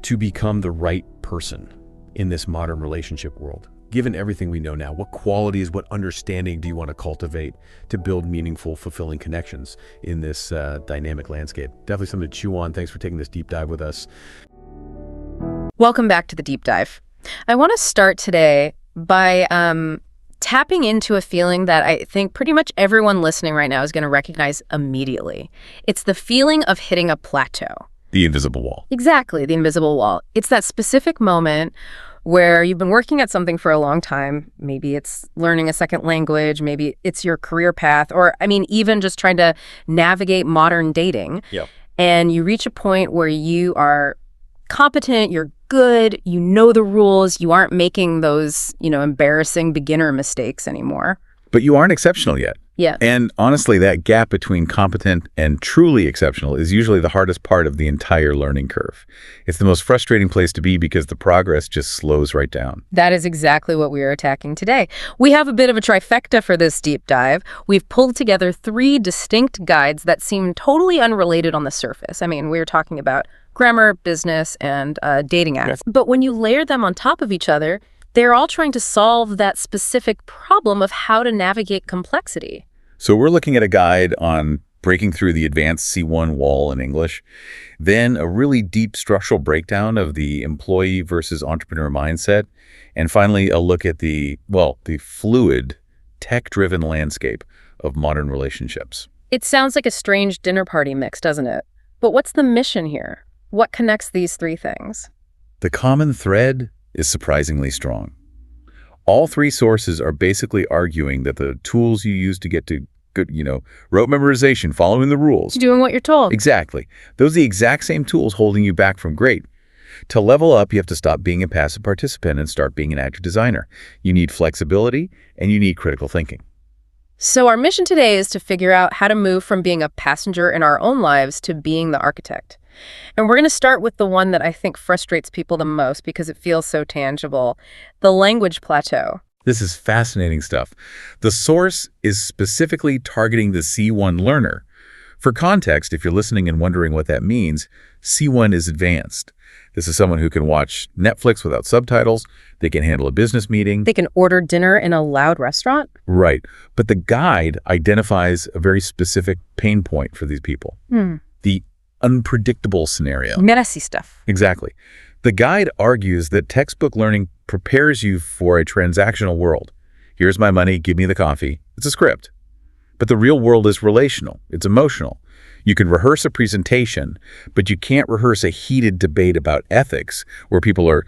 to become the right person in this modern relationship world? Given everything we know now, what qualities, what understanding do you want to cultivate to build meaningful, fulfilling connections in this dynamic landscape? Definitely something to chew on. Thanks for taking this deep dive with us. Welcome back to the deep dive. I want to start today by tapping into a feeling that I think pretty much everyone listening right now is going to recognize immediately. It's the feeling of hitting a plateau. The invisible wall. Exactly, the invisible wall. It's that specific moment where you've been working at something for a long time. Maybe it's learning a second language, maybe it's your career path, or I mean, even just trying to navigate modern dating. Yep. And you reach a point where you are competent, you're good, you know the rules, you aren't making those, you know, embarrassing beginner mistakes anymore. But you aren't exceptional yet. Yeah. And honestly, that gap between competent and truly exceptional is usually the hardest part of the entire learning curve. It's the most frustrating place to be because the progress just slows right down. That is exactly what we are attacking today. We have a bit of a trifecta for this deep dive. We've pulled together 3 distinct guides that seem totally unrelated on the surface. I mean, we're talking about grammar, business, and dating apps. But when you layer them on top of each other, they're all trying to solve that specific problem of how to navigate complexity. So we're looking at a guide on breaking through the advanced C1 wall in English, then a really deep structural breakdown of the employee versus entrepreneur mindset, and finally a look at the fluid, tech-driven landscape of modern relationships. It sounds like a strange dinner party mix, doesn't it? But what's the mission here? What connects these 3 things? The common thread is surprisingly strong. All 3 sources are basically arguing that the tools you use to get to good, rote memorization, following the rules. Doing what you're told. Exactly. Those are the exact same tools holding you back from great. To level up, you have to stop being a passive participant and start being an active designer. You need flexibility and you need critical thinking. So our mission today is to figure out how to move from being a passenger in our own lives to being the architect. And we're going to start with the one that I think frustrates people the most because it feels so tangible, the language plateau. This is fascinating stuff. The source is specifically targeting the C1 learner. For context, if you're listening and wondering what that means, C1 is advanced. This is someone who can watch Netflix without subtitles. They can handle a business meeting. They can order dinner in a loud restaurant. Right. But the guide identifies a very specific pain point for these people. The unpredictable scenario. Messy stuff. Exactly. The guide argues that textbook learning prepares you for a transactional world. Here's my money, give me the coffee. It's a script. But the real world is relational. It's emotional. You can rehearse a presentation, but you can't rehearse a heated debate about ethics where people are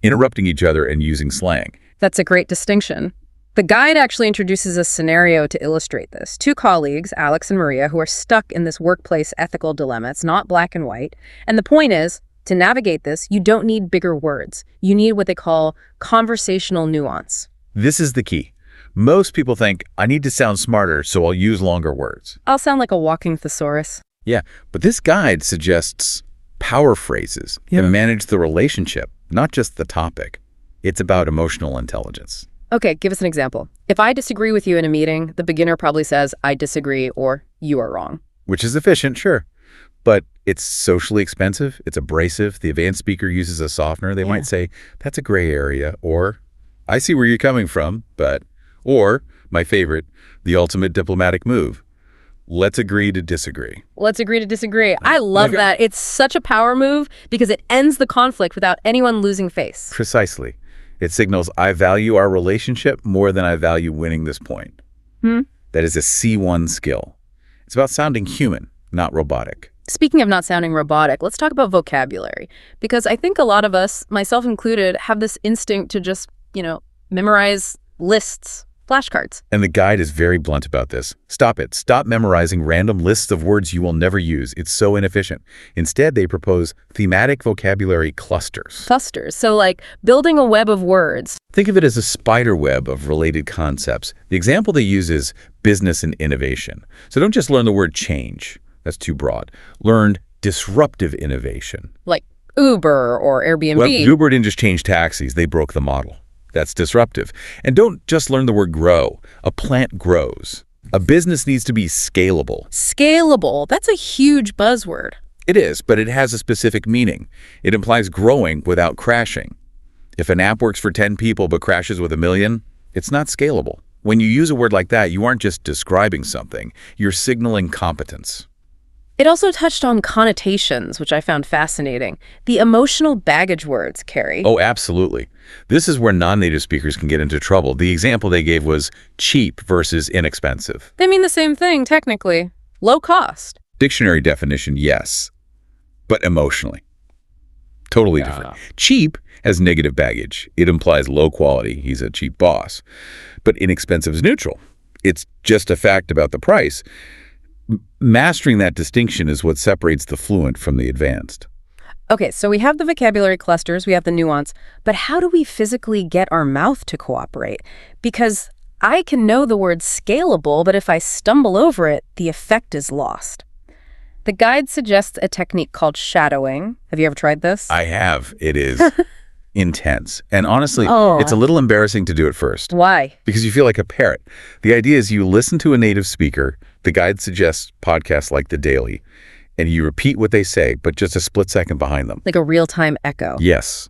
interrupting each other and using slang. That's a great distinction. The guide actually introduces a scenario to illustrate this. 2 colleagues, Alex and Maria, who are stuck in this workplace ethical dilemma. It's not black and white. And the point is, to navigate this, you don't need bigger words. You need what they call conversational nuance. This is the key. Most people think, I need to sound smarter, so I'll use longer words. I'll sound like a walking thesaurus. Yeah, but this guide suggests power phrases that manage the relationship, not just the topic. It's about emotional intelligence. Okay, give us an example. If I disagree with you in a meeting, the beginner probably says, I disagree, or you are wrong. Which is efficient, sure. But it's socially expensive. It's abrasive. The advanced speaker uses a softener. They might say, that's a gray area, or I see where you're coming from, but, or my favorite, the ultimate diplomatic move. Let's agree to disagree. Let's agree to disagree. I love that. It's such a power move because it ends the conflict without anyone losing face. Precisely. It signals I value our relationship more than I value winning this point. That is a C1 skill. It's about sounding human, not robotic. Speaking of not sounding robotic, let's talk about vocabulary. Because I think a lot of us, myself included, have this instinct to just, memorize lists, flashcards. And the guide is very blunt about this. Stop it. Stop memorizing random lists of words you will never use. It's so inefficient. Instead, they propose thematic vocabulary clusters. Clusters. So building a web of words. Think of it as a spider web of related concepts. The example they use is business and innovation. So don't just learn the word change. That's too broad. Learn disruptive innovation. Like Uber or Airbnb. Well, Uber didn't just change taxis. They broke the model. That's disruptive. And don't just learn the word grow. A plant grows. A business needs to be scalable. Scalable. That's a huge buzzword. It is, but it has a specific meaning. It implies growing without crashing. If an app works for 10 people but crashes with 1 million, it's not scalable. When you use a word like that, you aren't just describing something. You're signaling competence. It also touched on connotations, which I found fascinating. The emotional baggage words, Carrie. Oh, absolutely. This is where non-native speakers can get into trouble. The example they gave was cheap versus inexpensive. They mean the same thing, technically. Low cost. Dictionary definition, yes, but emotionally. Totally different. Cheap has negative baggage. It implies low quality. He's a cheap boss. But inexpensive is neutral. It's just a fact about the price. Mastering that distinction is what separates the fluent from the advanced. Okay, so we have the vocabulary clusters, we have the nuance, but how do we physically get our mouth to cooperate? Because I can know the word scalable, but if I stumble over it, the effect is lost. The guide suggests a technique called shadowing. Have you ever tried this? I have. It is intense. And honestly, Oh. it's a little embarrassing to do it first. Why? Because you feel like a parrot. The idea is you listen to a native speaker. The guide suggests podcasts like The Daily, and you repeat what they say, but just a split second behind them. Like a real-time echo. Yes.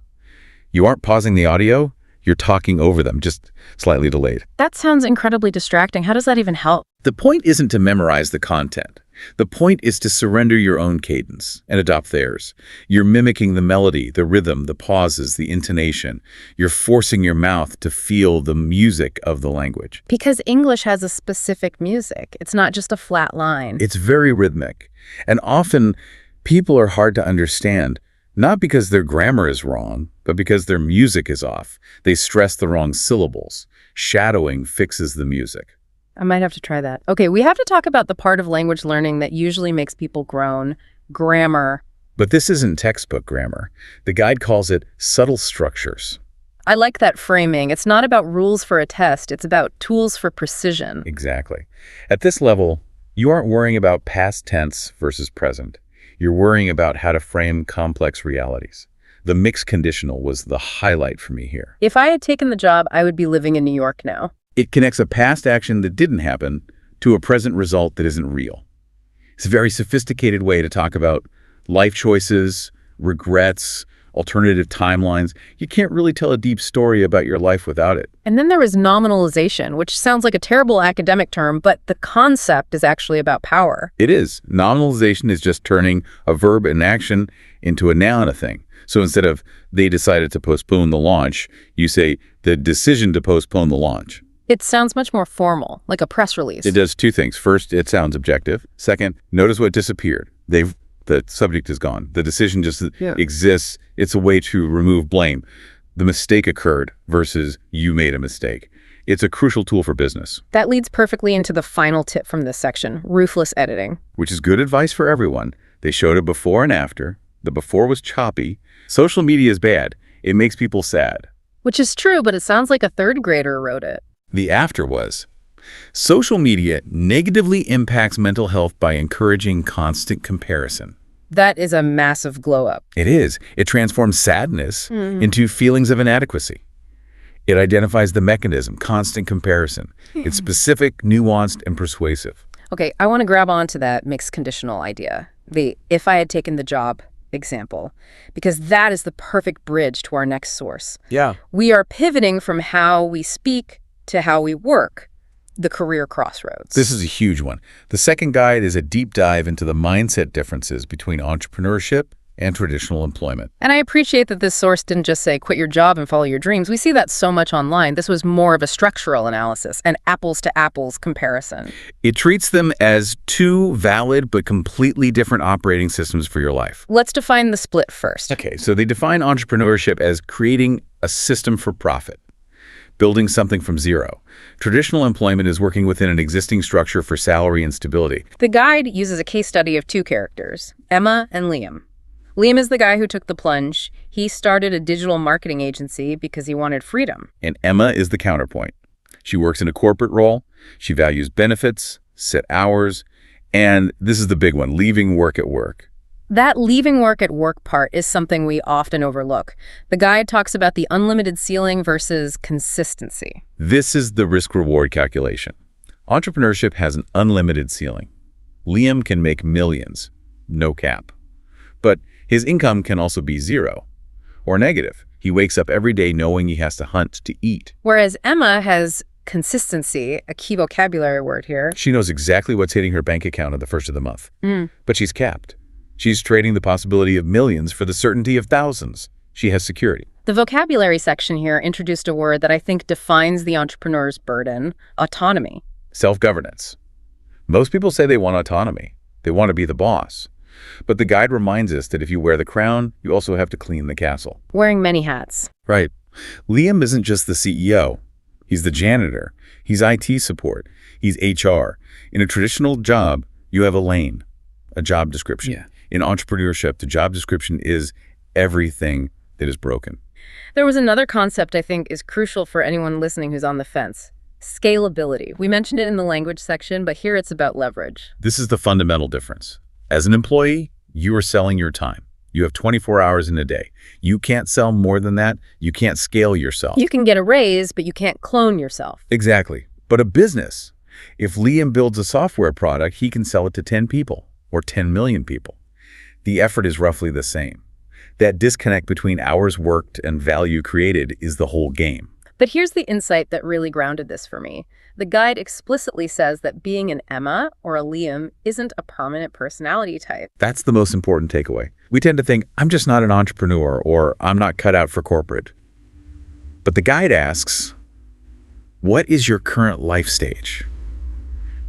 You aren't pausing the audio. You're talking over them, just slightly delayed. That sounds incredibly distracting. How does that even help? The point isn't to memorize the content. The point is to surrender your own cadence and adopt theirs. You're mimicking the melody, the rhythm, the pauses, the intonation. You're forcing your mouth to feel the music of the language. Because English has a specific music. It's not just a flat line. It's very rhythmic. And often, people are hard to understand, not because their grammar is wrong, but because their music is off. They stress the wrong syllables. Shadowing fixes the music. I might have to try that. Okay, we have to talk about the part of language learning that usually makes people groan, grammar. But this isn't textbook grammar. The guide calls it subtle structures. I like that framing. It's not about rules for a test. It's about tools for precision. Exactly. At this level, you aren't worrying about past tense versus present. You're worrying about how to frame complex realities. The mixed conditional was the highlight for me here. If I had taken the job, I would be living in New York now. It connects a past action that didn't happen to a present result that isn't real. It's a very sophisticated way to talk about life choices, regrets, alternative timelines. You can't really tell a deep story about your life without it. And then there is nominalization, which sounds like a terrible academic term, but the concept is actually about power. It is. Nominalization is just turning a verb in action into a noun, a thing. So instead of they decided to postpone the launch, you say the decision to postpone the launch. It sounds much more formal, like a press release. It does two things. First, it sounds objective. Second, notice what disappeared. The subject is gone. The decision just exists. It's a way to remove blame. The mistake occurred versus you made a mistake. It's a crucial tool for business. That leads perfectly into the final tip from this section, ruthless editing. Which is good advice for everyone. They showed a before and after. The before was choppy. Social media is bad. It makes people sad. Which is true, but it sounds like a third grader wrote it. The after was, social media negatively impacts mental health by encouraging constant comparison. That is a massive glow up. It is. It transforms sadness into feelings of inadequacy. It identifies the mechanism, constant comparison. It's specific, nuanced, and persuasive. Okay, I want to grab onto that mixed conditional idea, the if I had taken the job example, because that is the perfect bridge to our next source. Yeah. We are pivoting from how we speak to how we work, the career crossroads. This is a huge one. The second guide is a deep dive into the mindset differences between entrepreneurship and traditional employment. And I appreciate that this source didn't just say, quit your job and follow your dreams. We see that so much online. This was more of a structural analysis, an apples to apples comparison. It treats them as two valid but completely different operating systems for your life. Let's define the split first. Okay, so they define entrepreneurship as creating a system for profit, building something from zero. Traditional employment is working within an existing structure for salary and stability. The guide uses a case study of two characters, Emma and Liam. Liam is the guy who took the plunge. He started a digital marketing agency because he wanted freedom. And Emma is the counterpoint. She works in a corporate role. She values benefits, set hours, and this is the big one, leaving work at work. That leaving work at work part is something we often overlook. The guide talks about the unlimited ceiling versus consistency. This is the risk-reward calculation. Entrepreneurship has an unlimited ceiling. Liam can make millions, no cap. But his income can also be zero or negative. He wakes up every day knowing he has to hunt to eat. Whereas Emma has consistency, a key vocabulary word here. She knows exactly what's hitting her bank account at the first of the month. But she's capped. She's trading the possibility of millions for the certainty of thousands. She has security. The vocabulary section here introduced a word that I think defines the entrepreneur's burden, autonomy. Self-governance. Most people say they want autonomy. They want to be the boss. But the guide reminds us that if you wear the crown, you also have to clean the castle. Wearing many hats. Right. Liam isn't just the CEO. He's the janitor. He's IT support. He's HR. In a traditional job, you have a lane, a job description. Yeah. In entrepreneurship, the job description is everything that is broken. There was another concept I think is crucial for anyone listening who's on the fence. Scalability. We mentioned it in the language section, but here it's about leverage. This is the fundamental difference. As an employee, you are selling your time. You have 24 hours in a day. You can't sell more than that. You can't scale yourself. You can get a raise, but you can't clone yourself. Exactly. But a business, if Liam builds a software product, he can sell it to 10 people or 10 million people. The effort is roughly the same. That disconnect between hours worked and value created is the whole game. But here's the insight that really grounded this for me. The guide explicitly says that being an Emma or a Liam isn't a permanent personality type. That's the most important takeaway. We tend to think, I'm just not an entrepreneur, or I'm not cut out for corporate. But the guide asks, what is your current life stage?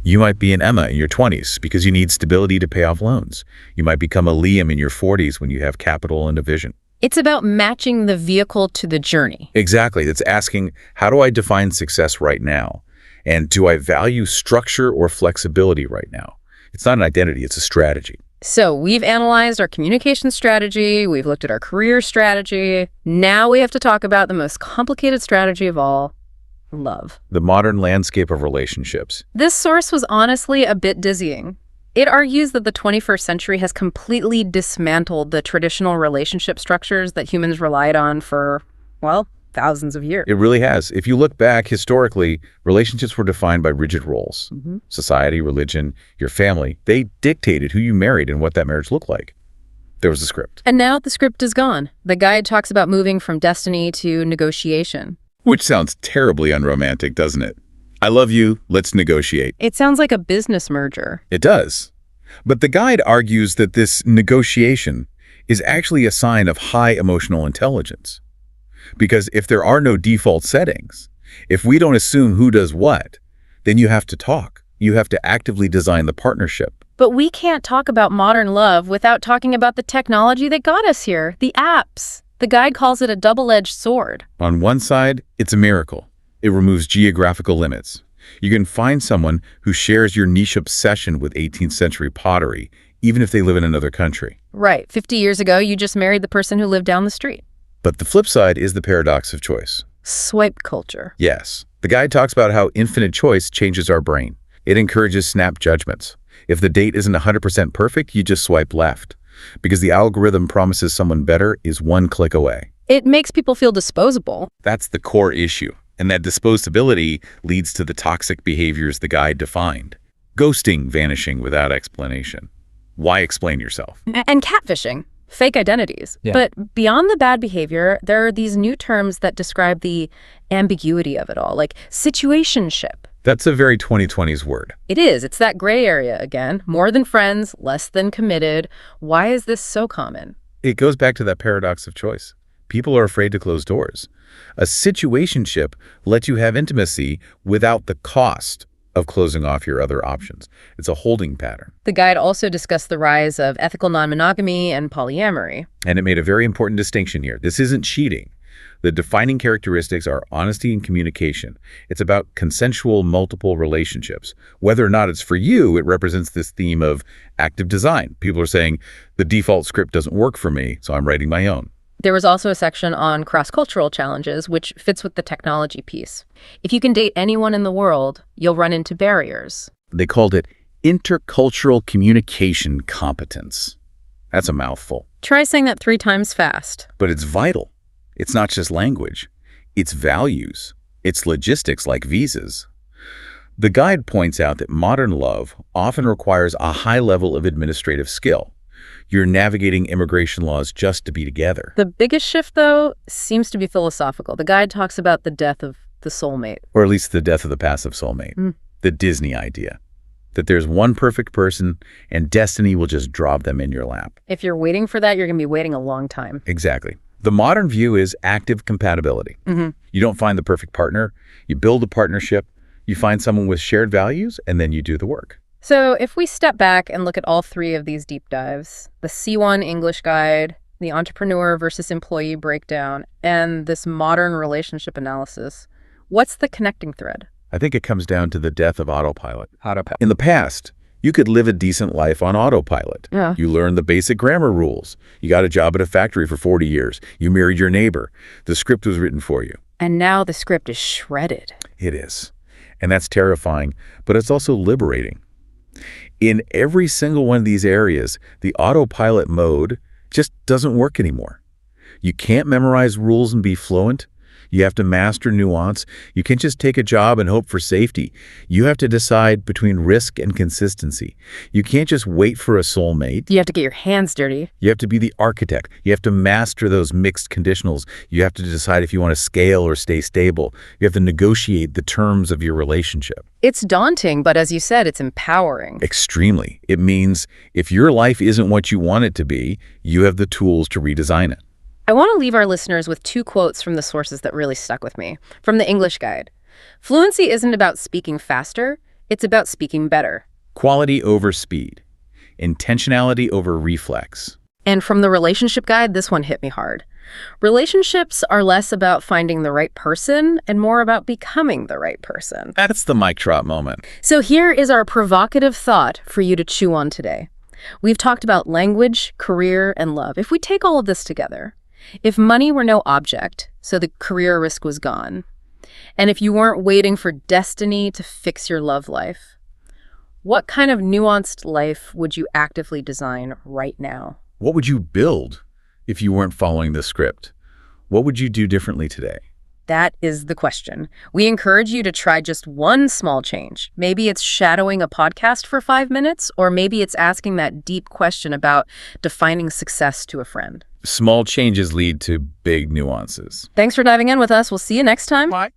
You might be an Emma in your 20s because you need stability to pay off loans. You might become a Liam in your 40s when you have capital and a vision. It's about matching the vehicle to the journey. Exactly. It's asking, how do I define success right now? And do I value structure or flexibility right now? It's not an identity, it's a strategy. So we've analyzed our communication strategy, we've looked at our career strategy. Now we have to talk about the most complicated strategy of all, love. The modern landscape of relationships. This source was honestly a bit dizzying. It argues that the 21st century has completely dismantled the traditional relationship structures that humans relied on for, well, thousands of years. It really has. If you look back historically, relationships were defined by rigid roles. Society, religion, your family. They dictated who you married and what that marriage looked like. There was a script. And now the script is gone. The guide talks about moving from destiny to negotiation. Which sounds terribly unromantic, doesn't it? I love you, let's negotiate. It sounds like a business merger. It does. But the guide argues that this negotiation is actually a sign of high emotional intelligence. Because if there are no default settings, if we don't assume who does what, then you have to talk. You have to actively design the partnership. But we can't talk about modern love without talking about the technology that got us here, the apps. The guide calls it a double-edged sword. On one side, it's a miracle. It removes geographical limits. You can find someone who shares your niche obsession with 18th century pottery, even if they live in another country. Right. 50 years ago, you just married the person who lived down the street. But the flip side is the paradox of choice. Swipe culture. Yes. The guide talks about how infinite choice changes our brain. It encourages snap judgments. If the date isn't 100% perfect, you just swipe left. Because the algorithm promises someone better is one click away. It makes people feel disposable. That's the core issue. And that disposability leads to the toxic behaviors the guide defined. Ghosting, vanishing without explanation. Why explain yourself? And catfishing. Fake identities. Yeah. But beyond the bad behavior, there are these new terms that describe the ambiguity of it all, like situationship. That's a very 2020s word. It is. It's that gray area again. More than friends, less than committed. Why is this so common? It goes back to that paradox of choice. People are afraid to close doors. A situationship lets you have intimacy without the cost of closing off your other options. It's a holding pattern. The guide also discussed the rise of ethical non-monogamy and polyamory. And it made a very important distinction here. This isn't cheating. The defining characteristics are honesty and communication. It's about consensual multiple relationships. Whether or not it's for you, it represents this theme of active design. People are saying, the default script doesn't work for me, so I'm writing my own. There was also a section on cross-cultural challenges, which fits with the technology piece. If you can date anyone in the world, you'll run into barriers. They called it intercultural communication competence. That's a mouthful. Try saying that 3 times fast. But it's vital. It's not just language. It's values. It's logistics like visas. The guide points out that modern love often requires a high level of administrative skill. You're navigating immigration laws just to be together. The biggest shift, though, seems to be philosophical. The guide talks about the death of the soulmate. Or at least the death of the passive soulmate. The Disney idea. That there's one perfect person and destiny will just drop them in your lap. If you're waiting for that, you're going to be waiting a long time. Exactly. The modern view is active compatibility. You don't find the perfect partner. You build a partnership. You find someone with shared values, and then you do the work. So if we step back and look at all 3 of these deep dives, the C1 English guide, the entrepreneur versus employee breakdown, and this modern relationship analysis, what's the connecting thread? I think it comes down to the death of autopilot. In the past, you could live a decent life on autopilot. Yeah. You learned the basic grammar rules. You got a job at a factory for 40 years. You married your neighbor. The script was written for you. And now the script is shredded. It is. And that's terrifying, but it's also liberating. In every single one of these areas, the autopilot mode just doesn't work anymore. You can't memorize rules and be fluent. You have to master nuance. You can't just take a job and hope for safety. You have to decide between risk and consistency. You can't just wait for a soulmate. You have to get your hands dirty. You have to be the architect. You have to master those mixed conditionals. You have to decide if you want to scale or stay stable. You have to negotiate the terms of your relationship. It's daunting, but as you said, it's empowering. Extremely. It means if your life isn't what you want it to be, you have the tools to redesign it. I want to leave our listeners with 2 quotes from the sources that really stuck with me. From the English Guide. Fluency isn't about speaking faster, it's about speaking better. Quality over speed. Intentionality over reflex. And from the Relationship Guide, this one hit me hard. Relationships are less about finding the right person and more about becoming the right person. That's the mic drop moment. So here is our provocative thought for you to chew on today. We've talked about language, career, and love. If we take all of this together, if money were no object, so the career risk was gone, and if you weren't waiting for destiny to fix your love life, what kind of nuanced life would you actively design right now? What would you build if you weren't following the script? What would you do differently today? That is the question. We encourage you to try just one small change. Maybe it's shadowing a podcast for 5 minutes, or maybe it's asking that deep question about defining success to a friend. Small changes lead to big nuances. Thanks for diving in with us. We'll see you next time. Bye.